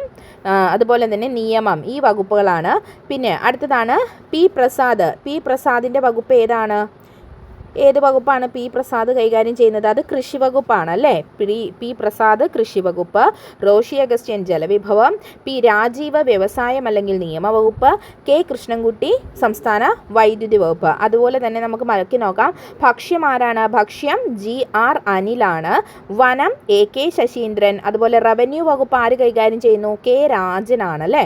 അതുപോലെ തന്നെ നിയമം, ഈ വകുപ്പുകളാണ്. പിന്നെ അടുത്തതാണ് പി പ്രസാദിൻ്റെ വകുപ്പ് ഏത് വകുപ്പാണ് പി പ്രസാദ് കൈകാര്യം ചെയ്യുന്നത്, അത് കൃഷി വകുപ്പാണ് അല്ലേ. പി പ്രസാദ് കൃഷി വകുപ്പ്, റോഷി അഗസ്റ്റിൻ ജലവിഭവം, പി രാജീവ് വ്യവസായം അല്ലെങ്കിൽ നിയമവകുപ്പ്, കെ കൃഷ്ണൻകുട്ടി സംസ്ഥാന വൈദ്യുതി വകുപ്പ്. അതുപോലെ തന്നെ നമുക്ക് മലക്കി നോക്കാം. ഭക്ഷ്യം GR അനിലാണ്. വനം AK ശശീന്ദ്രൻ. അതുപോലെ റവന്യൂ വകുപ്പ് ആര് കൈകാര്യം ചെയ്യുന്നു, K രാജനാണ് അല്ലേ.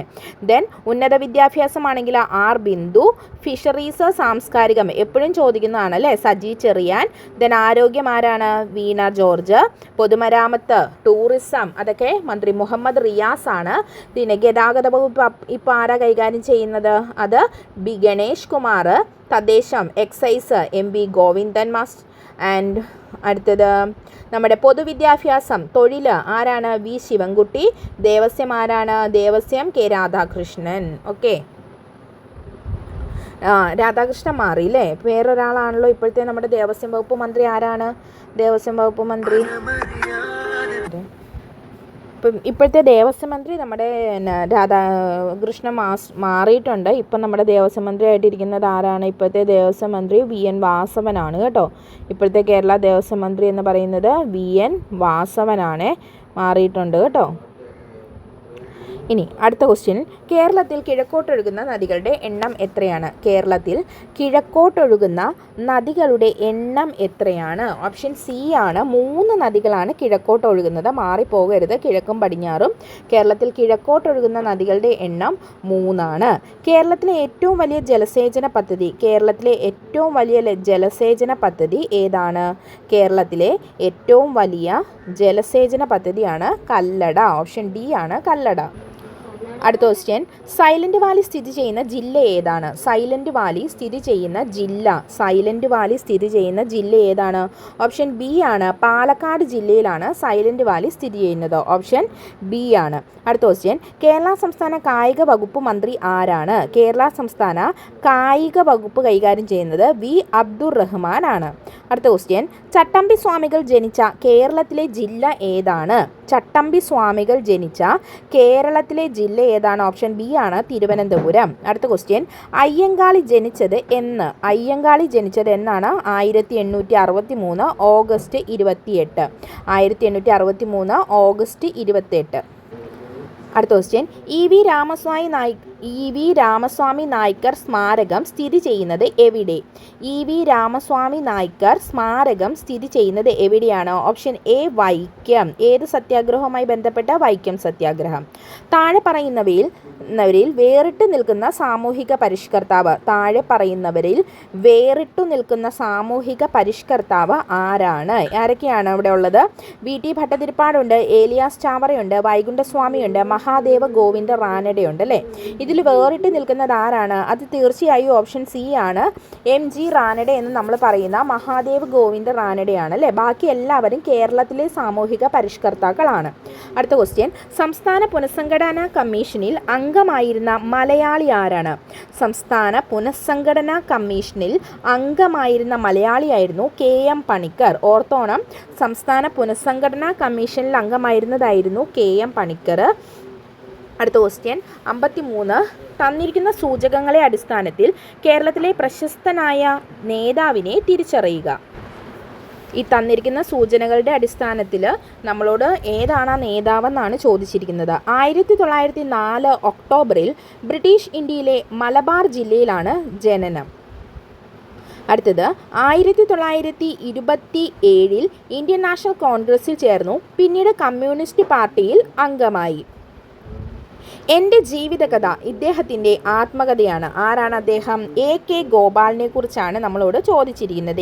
ദെൻ ഉന്നത വിദ്യാഭ്യാസമാണെങ്കിൽ R ബിന്ദു. ഫിഷറീസ് സാംസ്കാരികം എപ്പോഴും ചോദിക്കുന്നതാണ് അല്ലേ, സജി ചെറിയാൻ. ദെൻ ആരോഗ്യം ആരാണ്, വീണ ജോർജ്. പൊതുമരാമത്ത് ടൂറിസം അതൊക്കെ മന്ത്രി മുഹമ്മദ് റിയാസ് ആണ്. പിന്നെ ഗതാഗത വകുപ്പ് ഇപ്പോൾ ആരാ കൈകാര്യം ചെയ്യുന്നത്, അത് ബി ഗണേഷ് കുമാർ. തദ്ദേശം excise MB Govindan master. And അടുത്തത് നമ്മുടെ പൊതുവിദ്യാഭ്യാസം തൊഴിൽ ആരാണ്, വി ശിവൻകുട്ടി. ദേവസ്യം ആരാണ്, ദേവസ്യം K രാധാകൃഷ്ണൻ. ഓക്കെ, രാധാകൃഷ്ണൻ മാറിയില്ലേ, വേറൊരാളാണല്ലോ ഇപ്പോഴത്തെ നമ്മുടെ ദേവസ്വം വകുപ്പ് മന്ത്രി. ആരാണ് ദേവസ്വം വകുപ്പ് മന്ത്രി, ഇപ്പം ഇപ്പോഴത്തെ ദേവസ്വം മന്ത്രി നമ്മുടെ രാധാകൃഷ്ണ മാറിയിട്ടുണ്ട്. ഇപ്പം നമ്മുടെ ദേവസ്വം മന്ത്രി ആയിട്ടിരിക്കുന്നത് ആരാണ്? ഇപ്പോഴത്തെ ദേവസ്വം മന്ത്രി VN വാസവനാണ് കേട്ടോ. ഇപ്പോഴത്തെ കേരള ദേവസ്വം മന്ത്രി എന്ന് പറയുന്നത് VN വാസവനാണ്, മാറിയിട്ടുണ്ട് കേട്ടോ. ഇനി അടുത്ത ക്വസ്റ്റ്യൻ, കേരളത്തിൽ കിഴക്കോട്ടൊഴുകുന്ന നദികളുടെ എണ്ണം എത്രയാണ്? കേരളത്തിൽ കിഴക്കോട്ടൊഴുകുന്ന നദികളുടെ എണ്ണം എത്രയാണ്? ഓപ്ഷൻ സി ആണ്, 3 നദികളാണ് കിഴക്കോട്ടൊഴുകുന്നത്. മാറിപ്പോകരുത്, കിഴക്കും പടിഞ്ഞാറും. കേരളത്തിൽ കിഴക്കോട്ടൊഴുകുന്ന നദികളുടെ എണ്ണം 3 ആണ്. കേരളത്തിലെ ഏറ്റവും വലിയ ജലസേചന പദ്ധതി ഏതാണ്? കേരളത്തിലെ ഏറ്റവും വലിയ ജലസേചന പദ്ധതിയാണ് കല്ലട. ഓപ്ഷൻ ഡി ആണ്, കല്ലട. അടുത്ത ക്വസ്റ്റ്യൻ, സൈലന്റ് വാലി സ്ഥിതി ചെയ്യുന്ന ജില്ല ഏതാണ്? സൈലന്റ് വാലി സ്ഥിതി ചെയ്യുന്ന ജില്ല ഏതാണ്? ഓപ്ഷൻ ബി ആണ്, പാലക്കാട് ജില്ലയിലാണ് സൈലന്റ് വാലി സ്ഥിതി ചെയ്യുന്നത്. ഓപ്ഷൻ ബി ആണ്. അടുത്ത ക്വസ്റ്റ്യൻ, കേരള സംസ്ഥാന കായിക വകുപ്പ് മന്ത്രി ആരാണ്? കേരള സംസ്ഥാന കായിക വകുപ്പ് കൈകാര്യം ചെയ്യുന്നത് വി അബ്ദുറഹ്മാൻ ആണ്. അടുത്ത ക്വസ്റ്റ്യൻ, ചട്ടമ്പി സ്വാമികൾ ജനിച്ച കേരളത്തിലെ ജില്ല ഏതാണ്? ചട്ടമ്പി സ്വാമികൾ ജനിച്ച കേരളത്തിലെ ജില്ല ഏതാണ്? ഓപ്ഷൻ ബി ആണ്, തിരുവനന്തപുരം. അടുത്ത ക്വസ്റ്റ്യൻ, അയ്യങ്കാളി ജനിച്ചത് എന്നാണ്? 1863 ഓഗസ്റ്റ് 28. 1863 ഓഗസ്റ്റ് 28. അടുത്ത ക്വസ്റ്റ്യൻ, ഇ വി രാമസ്വാമി നായ്ക്കർ സ്മാരകം സ്ഥിതി ചെയ്യുന്നത് എവിടെ? ഇ വി രാമസ്വാമി നായ്ക്കർ സ്മാരകം സ്ഥിതി ചെയ്യുന്നത് എവിടെയാണ്? Option A, Vaikom. ഏത് സത്യാഗ്രഹവുമായി ബന്ധപ്പെട്ട? വൈക്കം സത്യാഗ്രഹം. താഴെ പറയുന്നവരിൽ വേറിട്ടു നിൽക്കുന്ന സാമൂഹിക പരിഷ്കർത്താവ് ആരാണ്? ആരൊക്കെയാണ് അവിടെ ഉള്ളത്? VT ഭട്ടതിരിപ്പാടുണ്ട്, ഏലിയാസ് ചാവറയുണ്ട്, വൈകുണ്ഠസ്വാമിയുണ്ട്, മഹാദേവ ഗോവിന്ദ റാനഡയുണ്ട് അല്ലേ. ഇതിൽ വേറിട്ട് നിൽക്കുന്നത് ആരാണ്? അത് തീർച്ചയായും ഓപ്ഷൻ സി ആണ്, MG റാനഡ എന്ന് നമ്മൾ പറയുന്ന മഹാദേവ് ഗോവിന്ദ റാനഡയാണ് അല്ലേ. ബാക്കി എല്ലാവരും കേരളത്തിലെ സാമൂഹിക പരിഷ്കർത്താക്കളാണ്. അടുത്ത ക്വസ്റ്റ്യൻ, സംസ്ഥാന പുനഃസംഘടനാ കമ്മീഷനിൽ അംഗമായിരുന്ന മലയാളി ആരാണ്? സംസ്ഥാന പുനഃസംഘടനാ കമ്മീഷനിൽ അംഗമായിരുന്ന മലയാളിയായിരുന്നു KM പണിക്കർ. ഓർത്തോണം, സംസ്ഥാന പുനഃസംഘടനാ കമ്മീഷനിൽ അംഗമായിരുന്നതായിരുന്നു KM പണിക്കർ. അടുത്ത ക്വസ്റ്റ്യൻ 53, തന്നിരിക്കുന്ന സൂചകങ്ങളെ അടിസ്ഥാനത്തിൽ കേരളത്തിലെ പ്രശസ്തനായ നേതാവിനെ തിരിച്ചറിയുക. ഈ തന്നിരിക്കുന്ന സൂചനകളുടെ അടിസ്ഥാനത്തിൽ നമ്മളോട് ഏതാണ് ആ നേതാവെന്നാണ് ചോദിച്ചിരിക്കുന്നത്. 1904 ഒക്ടോബറിൽ ബ്രിട്ടീഷ് ഇന്ത്യയിലെ മലബാർ ജില്ലയിലാണ് ജനനം. അടുത്തത് 1927 ഇന്ത്യൻ നാഷണൽ കോൺഗ്രസിൽ ചേർന്നു. പിന്നീട് കമ്മ്യൂണിസ്റ്റ് പാർട്ടിയിൽ അംഗമായി. എൻ്റെ ജീവിതകഥ ഇദ്ദേഹത്തിൻ്റെ ആത്മകഥയാണ്. ആരാണ് അദ്ദേഹം? AK ഗോപാലിനെ കുറിച്ചാണ് നമ്മളോട് ചോദിച്ചിരിക്കുന്നത്.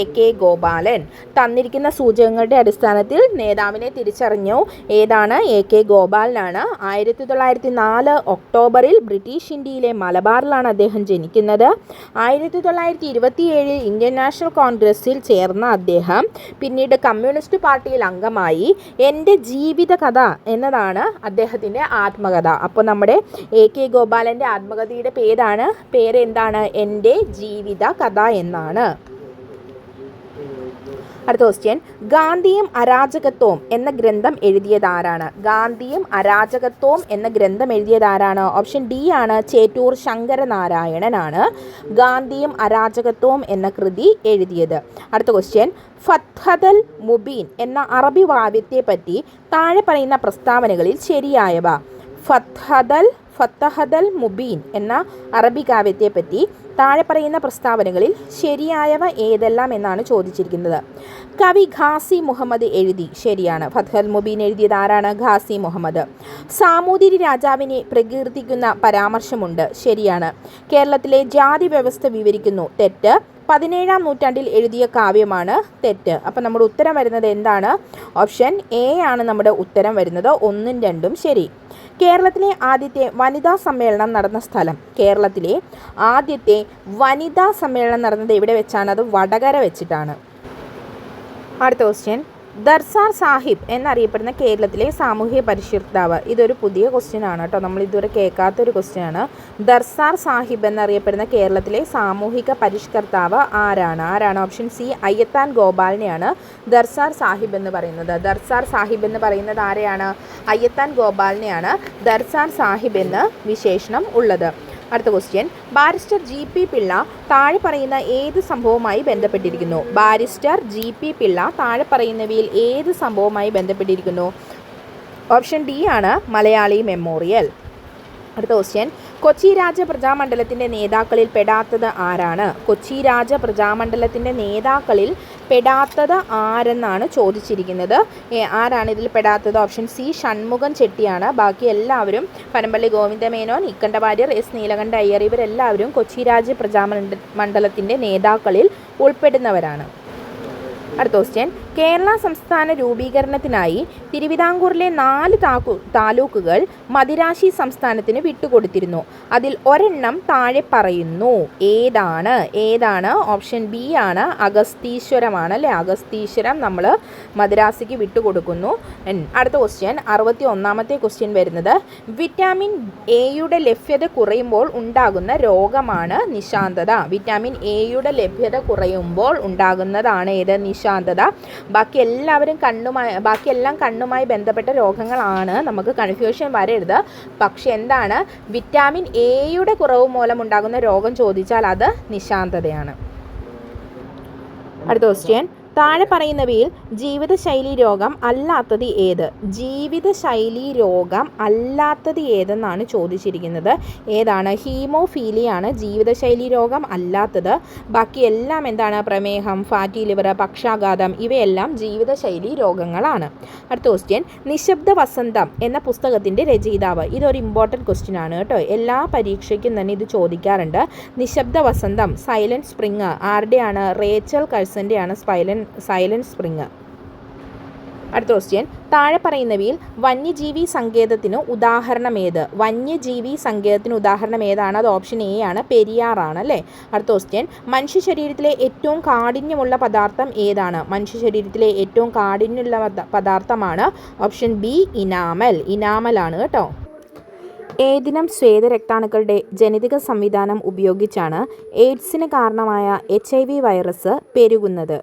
AK ഗോപാലൻ. തന്നിരിക്കുന്ന സൂചകങ്ങളുടെ അടിസ്ഥാനത്തിൽ നേതാവിനെ തിരിച്ചറിഞ്ഞു. ഏതാണ്? AK ഗോപാലനാണ്. 1904 ഒക്ടോബറിൽ ബ്രിട്ടീഷ് ഇന്ത്യയിലെ മലബാറിലാണ് അദ്ദേഹം ജനിക്കുന്നത്. 1927 ഇന്ത്യൻ നാഷണൽ കോൺഗ്രസിൽ ചേർന്ന അദ്ദേഹം പിന്നീട് കമ്മ്യൂണിസ്റ്റ് പാർട്ടിയിൽ അംഗമായി. എൻ്റെ ജീവിതകഥ എന്നതാണ് അദ്ദേഹത്തിൻ്റെ ആത്മകഥ. അപ്പോൾ നമ്മുടെ AK ഗോപാലൻ്റെ ആത്മകഥയുടെ പേര് എന്താണ്? എൻ്റെ ജീവിത കഥ എന്നാണ്. അടുത്ത ക്വസ്റ്റ്യൻ, ഗാന്ധിയും അരാജകത്വവും എന്ന ഗ്രന്ഥം എഴുതിയതാരാണ്? ഗാന്ധിയും അരാജകത്വവും എന്ന ഗ്രന്ഥം എഴുതിയതാരാണ്? ഓപ്ഷൻ ഡി ആണ്, ചേറ്റൂർ ശങ്കരനാരായണനാണ് ഗാന്ധിയും അരാജകത്വവും എന്ന കൃതി എഴുതിയത്. അടുത്ത ക്വസ്റ്റ്യൻ, ഫത്ഹദൽ മുബീൻ എന്ന അറബി കാവ്യത്തെപ്പറ്റി താഴെ പറയുന്ന പ്രസ്താവനകളിൽ ശരിയായവ. ഫത്തഹദൽ മുബീൻ എന്ന അറബി കാവ്യത്തെപ്പറ്റി താഴെ പറയുന്ന പ്രസ്താവനകളിൽ ശരിയായവ ഏതെല്ലാം എന്നാണ് ചോദിച്ചിരിക്കുന്നത്. കവി ഖാസി മുഹമ്മദ് എഴുതി. ശരിയാണ്. ഫത്ഹൽ മുബീൻ എഴുതിയത് ആരാണ്? ഖാസി മുഹമ്മദ്. സാമൂതിരി രാജാവിനെ പ്രകീർത്തിക്കുന്ന പരാമർശമുണ്ട്. ശരിയാണ്. കേരളത്തിലെ ജാതി വ്യവസ്ഥ വിവരിക്കുന്നു. തെറ്റ്. 17-ാം നൂറ്റാണ്ടിൽ എഴുതിയ കാവ്യമാണ്. തെറ്റ്. അപ്പം നമ്മുടെ ഉത്തരം വരുന്നത് എന്താണ്? ഓപ്ഷൻ എ ആണ് നമ്മുടെ ഉത്തരം വരുന്നത്. 1ഉം 2ഉം ശരി. കേരളത്തിലെ ആദ്യത്തെ വനിതാ സമ്മേളനം നടന്ന സ്ഥലം. കേരളത്തിലെ ആദ്യത്തെ വനിതാ സമ്മേളനം നടന്നത് എവിടെ വെച്ചാണ്? അത് വടകര വെച്ചിട്ടാണ്. അടുത്ത ക്വസ്റ്റ്യൻ, ദർസാർ സാഹിബ് എന്നറിയപ്പെടുന്ന കേരളത്തിലെ സാമൂഹ്യ പരിഷ്കർത്താവ്. ഇതൊരു പുതിയ ക്വസ്റ്റ്യൻ ആണ് കേട്ടോ, നമ്മൾ ഇതുവരെ കേൾക്കാത്തൊരു ക്വസ്റ്റ്യൻ ആണ്. ദർസാർ സാഹിബ് എന്നറിയപ്പെടുന്ന കേരളത്തിലെ സാമൂഹിക പരിഷ്കർത്താവ് ആരാണ്? ഓപ്ഷൻ സി അയ്യത്താൻ ഗോപാലിനെയാണ് ദർസാർ സാഹിബ് എന്ന് പറയുന്നത്. ദർസാർ സാഹിബ് എന്ന് പറയുന്നത് ആരെയാണ്? അയ്യത്താൻ ഗോപാലിനെയാണ് ദർസാർ സാഹിബ് എന്ന് വിശേഷണം ഉള്ളത്. അടുത്ത ക്വസ്റ്റ്യൻ, ബാരിസ്റ്റർ GP പിള്ള താഴെ പറയുന്ന ഏത് സംഭവവുമായി ബന്ധപ്പെട്ടിരിക്കുന്നു? ബാരിസ്റ്റർ GP പിള്ള താഴെ പറയുന്നവയിൽ ഏത് സംഭവവുമായി ബന്ധപ്പെട്ടിരിക്കുന്നു? ഓപ്ഷൻ ഡി ആണ് മലയാളി മെമ്മോറിയൽ. അടുത്ത ക്വസ്റ്റ്യൻ, കൊച്ചി രാജ പ്രജാമണ്ഡലത്തിൻ്റെ നേതാക്കളിൽ പെടാത്തത് ആരാണ്? കൊച്ചി രാജ പ്രജാമണ്ഡലത്തിൻ്റെ നേതാക്കളിൽ പെടാത്തത് ആരെന്നാണ് ചോദിച്ചിരിക്കുന്നത്. ആരാണ് ഇതിൽ പെടാത്തത്? ഓപ്ഷൻ സി ഷൺമുഖൻ ചെട്ടിയാണ്. ബാക്കി എല്ലാവരും പനമ്പള്ളി ഗോവിന്ദമേനോൻ, ഇക്കണ്ട വാര്യർ, S നീലകണ്ഠ അയ്യർ ഇവരെല്ലാവരും കൊച്ചി രാജ പ്രജാമണ്ഡലത്തിൻ്റെ നേതാക്കളിൽ ഉൾപ്പെടുന്നവരാണ്. അടുത്ത ക്വസ്റ്റ്യൻ, കേരള സംസ്ഥാന രൂപീകരണത്തിനായി തിരുവിതാംകൂറിലെ 4 താലൂക്കുകൾ മദിരാശി സംസ്ഥാനത്തിന് വിട്ടുകൊടുത്തിരുന്നു. അതിൽ ഒരെണ്ണം താഴെ പറയുന്നു. ഏതാണ്? ഓപ്ഷൻ ബി ആണ് അഗസ്തീശ്വരമാണ് അല്ലേ. അഗസ്തീശ്വരം നമ്മൾ മദിരാസിക്ക് വിട്ടുകൊടുക്കുന്നു. അടുത്ത ക്വസ്റ്റ്യൻ, 61ാമത്തെ ക്വസ്റ്റ്യൻ വരുന്നത്, വിറ്റാമിൻ എയുടെ ലഭ്യത കുറയുമ്പോൾ ഉണ്ടാകുന്ന രോഗമാണ് നിശാന്തത. വിറ്റാമിൻ എയുടെ ലഭ്യത കുറയുമ്പോൾ ഉണ്ടാകുന്നതാണ് ഏത്? നിശാന്തത. ബാക്കിയെല്ലാം കണ്ണുമായി ബന്ധപ്പെട്ട രോഗങ്ങളാണ്. നമുക്ക് കൺഫ്യൂഷൻ വരരുത്. പക്ഷെ എന്താണ് വിറ്റാമിൻ എയുടെ കുറവ് മൂലം ഉണ്ടാകുന്ന രോഗം ചോദിച്ചാൽ അത് നിശാന്തതയാണ്. അടുത്ത ക്വസ്റ്റ്യൻ, താഴെ പറയുന്നവയിൽ ജീവിതശൈലി രോഗം അല്ലാത്തത് ഏത്? ജീവിതശൈലി രോഗം അല്ലാത്തത് ഏതെന്നാണ് ചോദിച്ചിരിക്കുന്നത്. ഏതാണ്? ഹീമോഫീലിയാണ് ജീവിതശൈലി രോഗം അല്ലാത്തത്. ബാക്കിയെല്ലാം എന്താണ്? പ്രമേഹം, ഫാറ്റി ലിവർ, പക്ഷാഘാതം ഇവയെല്ലാം ജീവിതശൈലി രോഗങ്ങളാണ്. അടുത്ത ക്വസ്റ്റ്യൻ, നിശബ്ദ വസന്തം എന്ന പുസ്തകത്തിൻ്റെ രചയിതാവ്. ഇതൊരു ഇമ്പോർട്ടൻറ്റ് ക്വസ്റ്റ്യൻ ആണ് കേട്ടോ, എല്ലാ പരീക്ഷയ്ക്കും തന്നെ ഇത് ചോദിക്കാറുണ്ട്. നിശബ്ദ വസന്തം, സൈലന്റ് സ്പ്രിങ് ആരുടെയാണ്? റേച്ചൽ കഴ്സൻ്റെയാണ് സൈലന്റ് സ്പ്രിങ്. അടുത്ത ക്വസ്റ്റ്യൻ, താഴെ പറയുന്നവയിൽ വന്യജീവി സങ്കേതത്തിന് ഉദാഹരണം ഏത്? വന്യജീവി സങ്കേതത്തിന് ഉദാഹരണം ഏതാണ്? അത് ഓപ്ഷൻ എ ആണ്, പെരിയാറാണ് അല്ലേ. അടുത്ത ക്വസ്റ്റ്യൻ, മനുഷ്യ ശരീരത്തിലെ ഏറ്റവും കാഠിന്യമുള്ള പദാർത്ഥം ഏതാണ്? മനുഷ്യ ശരീരത്തിലെ ഏറ്റവും കാഠിന്യമുള്ള പദാർത്ഥമാണ് ഓപ്ഷൻ ബി ഇനാമലാണ് കേട്ടോ. ഏതിനം ശ്വേതരക്താണുക്കളുടെ ജനിതക സംവിധാനം ഉപയോഗിച്ചാണ് എയ്ഡ്സിന് കാരണമായ HIV വൈറസ് പെരുകുന്നത്?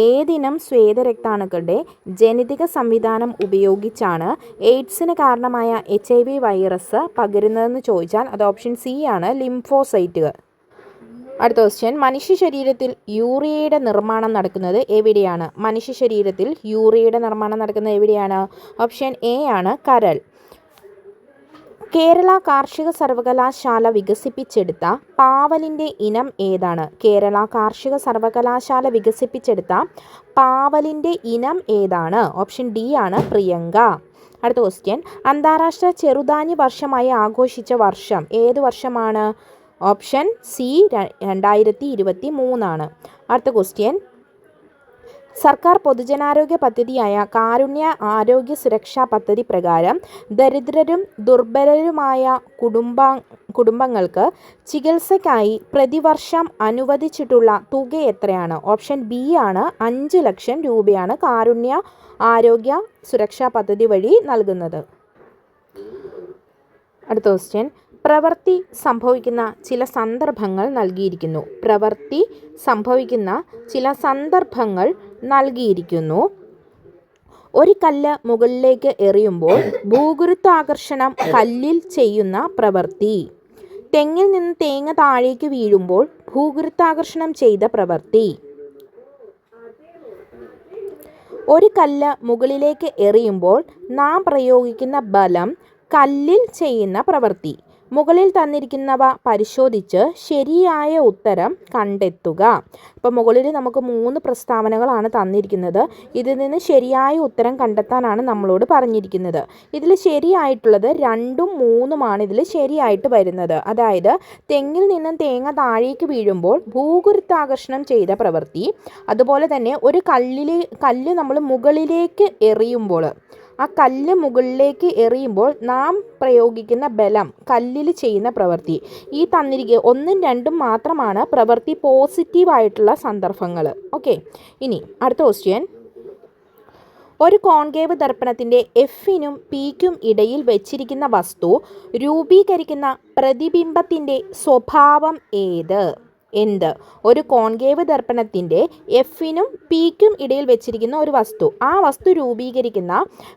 ഏതിനം ശ്വേതരക്താണുക്കളുടെ ജനിതക സംവിധാനം ഉപയോഗിച്ചാണ് എയ്ഡ്സിന് കാരണമായ HIV വൈറസ് പകരുന്നതെന്ന് ചോദിച്ചാൽ അത് ഓപ്ഷൻ സി ആണ്, ലിംഫോസൈറ്റുകൾ. അടുത്ത ക്വസ്റ്റ്യൻ, മനുഷ്യ ശരീരത്തിൽ യൂറിയയുടെ നിർമ്മാണം നടക്കുന്നത് എവിടെയാണ്? മനുഷ്യ ശരീരത്തിൽ യൂറിയയുടെ നിർമ്മാണം നടക്കുന്നത് എവിടെയാണ്? ഓപ്ഷൻ എ ആണ്, കരൾ. കേരള കാർഷിക സർവകലാശാല വികസിപ്പിച്ചെടുത്ത പാവലിൻ്റെ ഇനം ഏതാണ്? കേരള കാർഷിക സർവകലാശാല വികസിപ്പിച്ചെടുത്ത പാവലിൻ്റെ ഇനം ഏതാണ്? ഓപ്ഷൻ ഡി ആണ്, പ്രിയങ്ക. അടുത്ത ക്വസ്റ്റ്യൻ, അന്താരാഷ്ട്ര ചെറുധാന്യ വർഷമായി ആഘോഷിച്ച വർഷം ഏത് വർഷമാണ്? ഓപ്ഷൻ സി 2023 ആണ്. അടുത്ത ക്വസ്റ്റ്യൻ, സർക്കാർ പൊതുജനാരോഗ്യ പദ്ധതിയായ കാരുണ്യ ആരോഗ്യ സുരക്ഷാ പദ്ധതി പ്രകാരം ദരിദ്രരും ദുർബലരുമായ കുടുംബങ്ങൾക്ക് ചികിത്സയ്ക്കായി പ്രതിവർഷം അനുവദിച്ചിട്ടുള്ള തുക എത്രയാണ്? ഓപ്ഷൻ ബി ആണ്, 5 ലക്ഷം രൂപയാണ് കാരുണ്യ ആരോഗ്യ സുരക്ഷാ പദ്ധതി വഴി നൽകുന്നത്. അടുത്ത ക്വസ്റ്റ്യൻ, പ്രവൃത്തി സംഭവിക്കുന്ന ചില സന്ദർഭങ്ങൾ നൽകിയിരിക്കുന്നു. പ്രവൃത്തി സംഭവിക്കുന്ന ചില സന്ദർഭങ്ങൾ നൽകിയിരിക്കുന്നു. ഒരു കല്ല് മുകളിലേക്ക് എറിയുമ്പോൾ ഭൂഗുരുത്വാകർഷണം കല്ലിൽ ചെയ്യുന്ന പ്രവൃത്തി. തെങ്ങിൽ നിന്ന് തേങ്ങ താഴേക്ക് വീഴുമ്പോൾ ഭൂഗുരുത്വാകർഷണം ചെയ്ത പ്രവൃത്തി. ഒരു കല്ല് മുകളിലേക്ക് എറിയുമ്പോൾ നാം പ്രയോഗിക്കുന്ന ബലം കല്ലിൽ ചെയ്യുന്ന പ്രവൃത്തി. മുകളിൽ തന്നിരിക്കുന്നവ പരിശോധിച്ച് ശരിയായ ഉത്തരം കണ്ടെത്തുക. അപ്പോൾ മുകളിൽ നമുക്ക് 3 പ്രസ്താവനകളാണ് തന്നിരിക്കുന്നത്. ഇതിൽ നിന്ന് ശരിയായ ഉത്തരം കണ്ടെത്താനാണ് നമ്മളോട് പറഞ്ഞിരിക്കുന്നത്. ഇതിൽ ശരിയായിട്ടുള്ളത് 2ഉം 3ഉമാണ് ഇതിൽ ശരിയായിട്ട് വരുന്നത്. അതായത് തെങ്ങിൽ നിന്നും തേങ്ങ താഴേക്ക് വീഴുമ്പോൾ ഭൂഗുരുത്വാകർഷണം ചെയ്ത പ്രവൃത്തി, അതുപോലെ തന്നെ ഒരു കല്ല് നമ്മൾ മുകളിലേക്ക് എറിയുമ്പോൾ ആ കല്ല് മുകളിലേക്ക് എറിയുമ്പോൾ നാം പ്രയോഗിക്കുന്ന ബലം കല്ലിൽ ചെയ്യുന്ന പ്രവൃത്തി. ഈ തന്നിരിക്കുക 1ഉം 2ഉം മാത്രമാണ് പ്രവൃത്തി പോസിറ്റീവായിട്ടുള്ള സന്ദർഭങ്ങൾ. ഓക്കെ, ഇനി അടുത്ത ക്വസ്റ്റ്യൻ, ഒരു കോൺകേവ് ദർപ്പണത്തിൻ്റെ എഫിനും പിക്കും ഇടയിൽ വെച്ചിരിക്കുന്ന വസ്തു രൂപീകരിക്കുന്ന പ്രതിബിംബത്തിൻ്റെ സ്വഭാവം എന്ത്? ഒരു കോൺകേവ് ദർപ്പണത്തിൻ്റെ എഫിനും പിക്കും ഇടയിൽ വെച്ചിരിക്കുന്ന ഒരു വസ്തു, ആ വസ്തു രൂപീകരിക്കുന്ന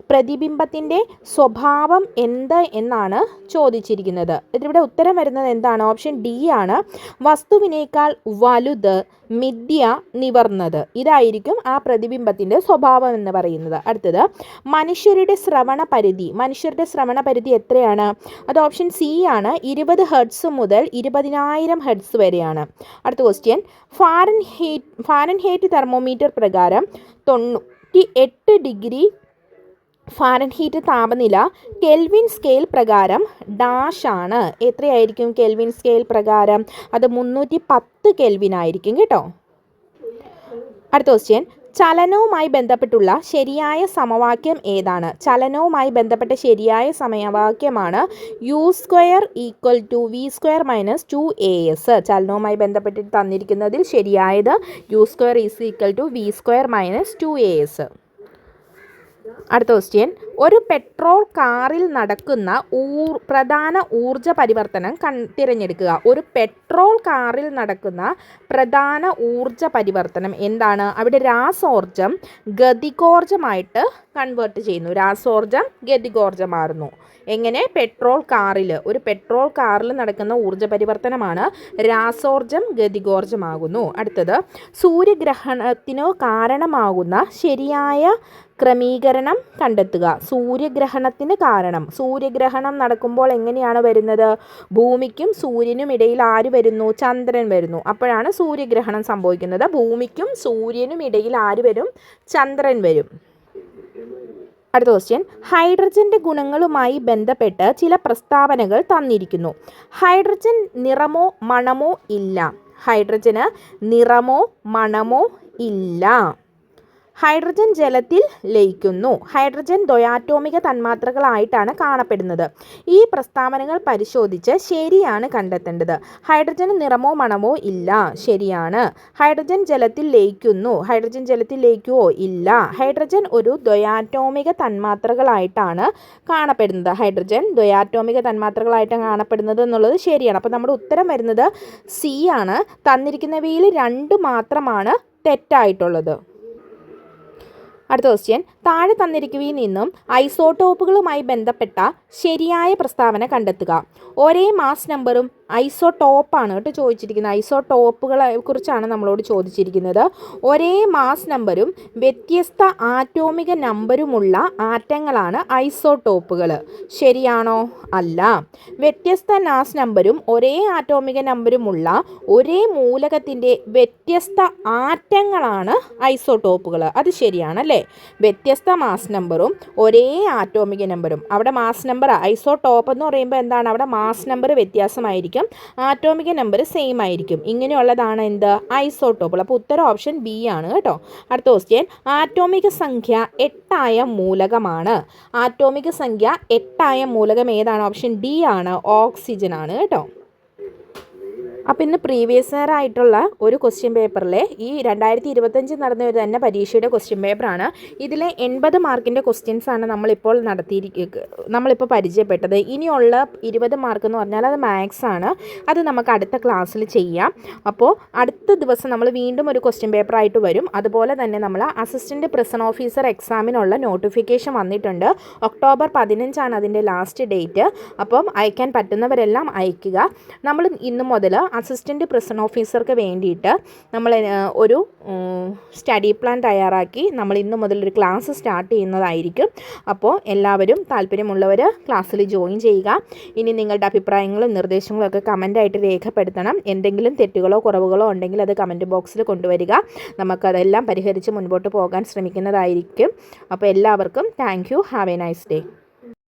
പ്രതിബിംബത്തിൻ്റെ സ്വഭാവം എന്ത് എന്നാണ് ചോദിച്ചിരിക്കുന്നത്. ഇതിവിടെ ഉത്തരം വരുന്നത് എന്താണ്? ഓപ്ഷൻ ഡി ആണ്. വസ്തുവിനേക്കാൾ വലുത്, മിഥ്യ, നിവർന്നത്. ഇതായിരിക്കും ആ പ്രതിബിംബത്തിൻ്റെ സ്വഭാവം എന്ന് പറയുന്നത്. അടുത്തത്, മനുഷ്യരുടെ ശ്രവണ പരിധി എത്രയാണ്? അത് ഓപ്ഷൻ സി ആണ്. 20 ഹെർട്സ് മുതൽ 20,000 ഹെർട്സ് വരെയാണ്. അടുത്ത ക്വസ്റ്റ്യൻ, ഫാരൻഹീറ്റ് തെർമോമീറ്റർ പ്രകാരം 98 ഡിഗ്രി ഫാരൻഹീറ്റ് താപനില കെൽവിൻ സ്കെയിൽ പ്രകാരം ഡാഷ് ആണ്. എത്രയായിരിക്കും കെൽവിൻ സ്കെയിൽ പ്രകാരം? അത് 310 കെൽവിൻ ആയിരിക്കും കേട്ടോ. അടുത്ത ക്വസ്റ്റ്യൻ, ചലനവുമായി ബന്ധപ്പെട്ടുള്ള ശരിയായ സമവാക്യം ഏതാണ്? ചലനവുമായി ബന്ധപ്പെട്ട ശരിയായ സമവാക്യമാണ് u² = v² - 2as. ചലനവുമായി ബന്ധപ്പെട്ടിട്ട് തന്നിരിക്കുന്നതിൽ ശരിയായത് u² = v² - 2as. അടുത്ത ക്വസ്റ്റ്യൻ, ഒരു പെട്രോൾ കാറിൽ നടക്കുന്ന പ്രധാന ഊർജ പരിവർത്തനം തിരഞ്ഞെടുക്കുക. ഒരു പെട്രോൾ കാറിൽ നടക്കുന്ന പ്രധാന ഊർജ പരിവർത്തനം എന്താണ്? അവിടെ രാസോർജം ഗതികോർജമായിട്ട് കൺവേർട്ട് ചെയ്യുന്നു. രാസോർജം ഗതികോർജമാറുന്നു. എങ്ങനെ? ഒരു പെട്രോൾ കാറിൽ നടക്കുന്ന ഊർജ പരിവർത്തനമാണ് രാസോർജം ഗതികോർജമാകുന്നു. അടുത്തത്, സൂര്യഗ്രഹണത്തിനു കാരണമാകുന്ന ശരിയായ ക്രമീകരണം കണ്ടെത്തുക. സൂര്യഗ്രഹണത്തിന് കാരണം, സൂര്യഗ്രഹണം നടക്കുമ്പോൾ എങ്ങനെയാണ് വരുന്നത്? ഭൂമിക്കും സൂര്യനും ഇടയിൽ ആര് വരുന്നു? ചന്ദ്രൻ വരുന്നു. അപ്പോഴാണ് സൂര്യഗ്രഹണം സംഭവിക്കുന്നത്. ഭൂമിക്കും സൂര്യനും ഇടയിൽ ആര് വരും? ചന്ദ്രൻ വരും. അടുത്ത ക്വസ്റ്റ്യൻ, ഹൈഡ്രജൻ്റെ ഗുണങ്ങളുമായി ബന്ധപ്പെട്ട് ചില പ്രസ്താവനകൾ തന്നിരിക്കുന്നു. ഹൈഡ്രജൻ നിറമോ മണമോ ഇല്ല. ഹൈഡ്രജന് നിറമോ മണമോ ഇല്ല. ഹൈഡ്രജൻ ജലത്തിൽ ലയിക്കുന്നു. ഹൈഡ്രജൻ ദ്വയാറ്റോമിക തന്മാത്രകളായിട്ടാണ് കാണപ്പെടുന്നത്. ഈ പ്രസ്താവനകൾ പരിശോധിച്ച് ശരിയാണ് കണ്ടെത്തേണ്ടത്. ഹൈഡ്രജന് നിറമോ മണമോ ഇല്ല, ശരിയാണ്. ഹൈഡ്രജൻ ജലത്തിൽ ലയിക്കുന്നു. ഹൈഡ്രജൻ ജലത്തിൽ ലയിക്കുവോ? ഇല്ല. ഹൈഡ്രജൻ ഒരു ദ്വയാറ്റോമിക തന്മാത്രകളായിട്ടാണ് കാണപ്പെടുന്നത്. ഹൈഡ്രജൻ ദ്വയാറ്റോമിക തന്മാത്രകളായിട്ടാണ് കാണപ്പെടുന്നത് എന്നുള്ളത് ശരിയാണ്. അപ്പോൾ നമ്മുടെ ഉത്തരം വരുന്നത് സി ആണ്. തന്നിരിക്കുന്നവയിൽ 2 മാത്രമാണ് തെറ്റായിട്ടുള്ളത്. അടുത്ത ക്വസ്റ്റ്യൻ, താഴെ തന്നിരിക്കുന്നവയിൽ നിന്നും ഐസോട്ടോപ്പുകളുമായി ബന്ധപ്പെട്ട ശരിയായ പ്രസ്താവന കണ്ടെത്തുക. ഒരേ മാസ് നമ്പറും ഐസോടോപ്പാണ് കേട്ടോ ചോദിച്ചിരിക്കുന്നത്. ഐസോടോപ്പുകളെ കുറിച്ചാണ് നമ്മളോട് ചോദിച്ചിരിക്കുന്നത്. ഒരേ മാസ് നമ്പരും വ്യത്യസ്ത ആറ്റോമിക നമ്പരുമുള്ള ആറ്റങ്ങളാണ് ഐസോടോപ്പുകൾ. ശരിയാണോ? അല്ല. വ്യത്യസ്ത മാസ് നമ്പരും ഒരേ ആറ്റോമിക നമ്പരുമുള്ള ഒരേ മൂലകത്തിൻ്റെ വ്യത്യസ്ത ആറ്റങ്ങളാണ് ഐസോടോപ്പുകൾ. അത് ശരിയാണല്ലേ? വ്യത്യസ്ത മാസ് നമ്പറും ഒരേ ആറ്റോമിക നമ്പറും. അവിടെ മാസ് നമ്പർ ഐസോടോപ്പ് എന്ന് പറയുമ്പോൾ എന്താണ്? അവിടെ മാസ് നമ്പർ വ്യത്യാസമായിരിക്കും, ആറ്റോമിക നമ്പർ സെയിം ആയിരിക്കും. ഇങ്ങനെയുള്ളതാണ് എന്ത്? ഐസോടോപ്പുകൾ. അപ്പോൾ ഉത്തരം ഓപ്ഷൻ ബി ആണ് കേട്ടോ. അടുത്ത ക്വസ്റ്റ്യൻ, ആറ്റോമിക സംഖ്യ 8 മൂലകമാണ്. ആറ്റോമിക സംഖ്യ 8 മൂലകം ഏതാണ്? ഓപ്ഷൻ ഡി ആണ്, ഓക്സിജൻ ആണ് കേട്ടോ. അപ്പോൾ ഇന്ന് പ്രീവിയസ് ഇയർ ആയിട്ടുള്ള ഒരു ക്വസ്റ്റ്യൻ പേപ്പറിലെ ഈ 2025 നടന്ന ഒരു തന്നെ പരീക്ഷയുടെ ക്വസ്റ്റ്യൻ പേപ്പറാണ്. ഇതിലെ 80 മാർക്കിൻ്റെ ക്വസ്റ്റ്യൻസാണ് നമ്മളിപ്പോൾ പരിചയപ്പെട്ടത്. ഇനിയുള്ള 20 മാർക്ക് എന്ന് പറഞ്ഞാൽ അത് മാത്സ് ആണ്. അത് നമുക്ക് അടുത്ത ക്ലാസ്സിൽ ചെയ്യാം. അപ്പോൾ അടുത്ത ദിവസം നമ്മൾ വീണ്ടും ഒരു ക്വസ്റ്റ്യൻ പേപ്പറായിട്ട് വരും. അതുപോലെ തന്നെ നമ്മൾ അസിസ്റ്റൻറ്റ് പ്രിസൺ ഓഫീസർ എക്സാമിനുള്ള നോട്ടിഫിക്കേഷൻ വന്നിട്ടുണ്ട്. ഒക്ടോബർ 15 അതിൻ്റെ ലാസ്റ്റ് ഡേറ്റ്. അപ്പം അയക്കാൻ പറ്റുന്നവരെല്ലാം അയക്കുക. നമ്മൾ ഇന്നു മുതൽ അസിസ്റ്റൻറ്റ് പ്രിസൺ ഓഫീസർക്ക് വേണ്ടിയിട്ട് നമ്മൾ ഒരു സ്റ്റഡി പ്ലാൻ തയ്യാറാക്കി നമ്മൾ ഇന്നു മുതൽ ഒരു ക്ലാസ് സ്റ്റാർട്ട് ചെയ്യുന്നതായിരിക്കും. അപ്പോൾ എല്ലാവരും താല്പര്യമുള്ളവർ ക്ലാസ്സിൽ ജോയിൻ ചെയ്യുക. ഇനി നിങ്ങളുടെ അഭിപ്രായങ്ങളും നിർദ്ദേശങ്ങളും ഒക്കെ കമൻ്റായിട്ട് രേഖപ്പെടുത്തണം. എന്തെങ്കിലും തെറ്റുകളോ കുറവുകളോ ഉണ്ടെങ്കിൽ അത് കമൻറ്റ് ബോക്സിൽ കൊണ്ടുവരിക. നമുക്കതെല്ലാം പരിഹരിച്ച് മുൻപോട്ട് പോകാൻ ശ്രമിക്കുന്നതായിരിക്കും. അപ്പോൾ എല്ലാവർക്കും thank you. Have A nice day.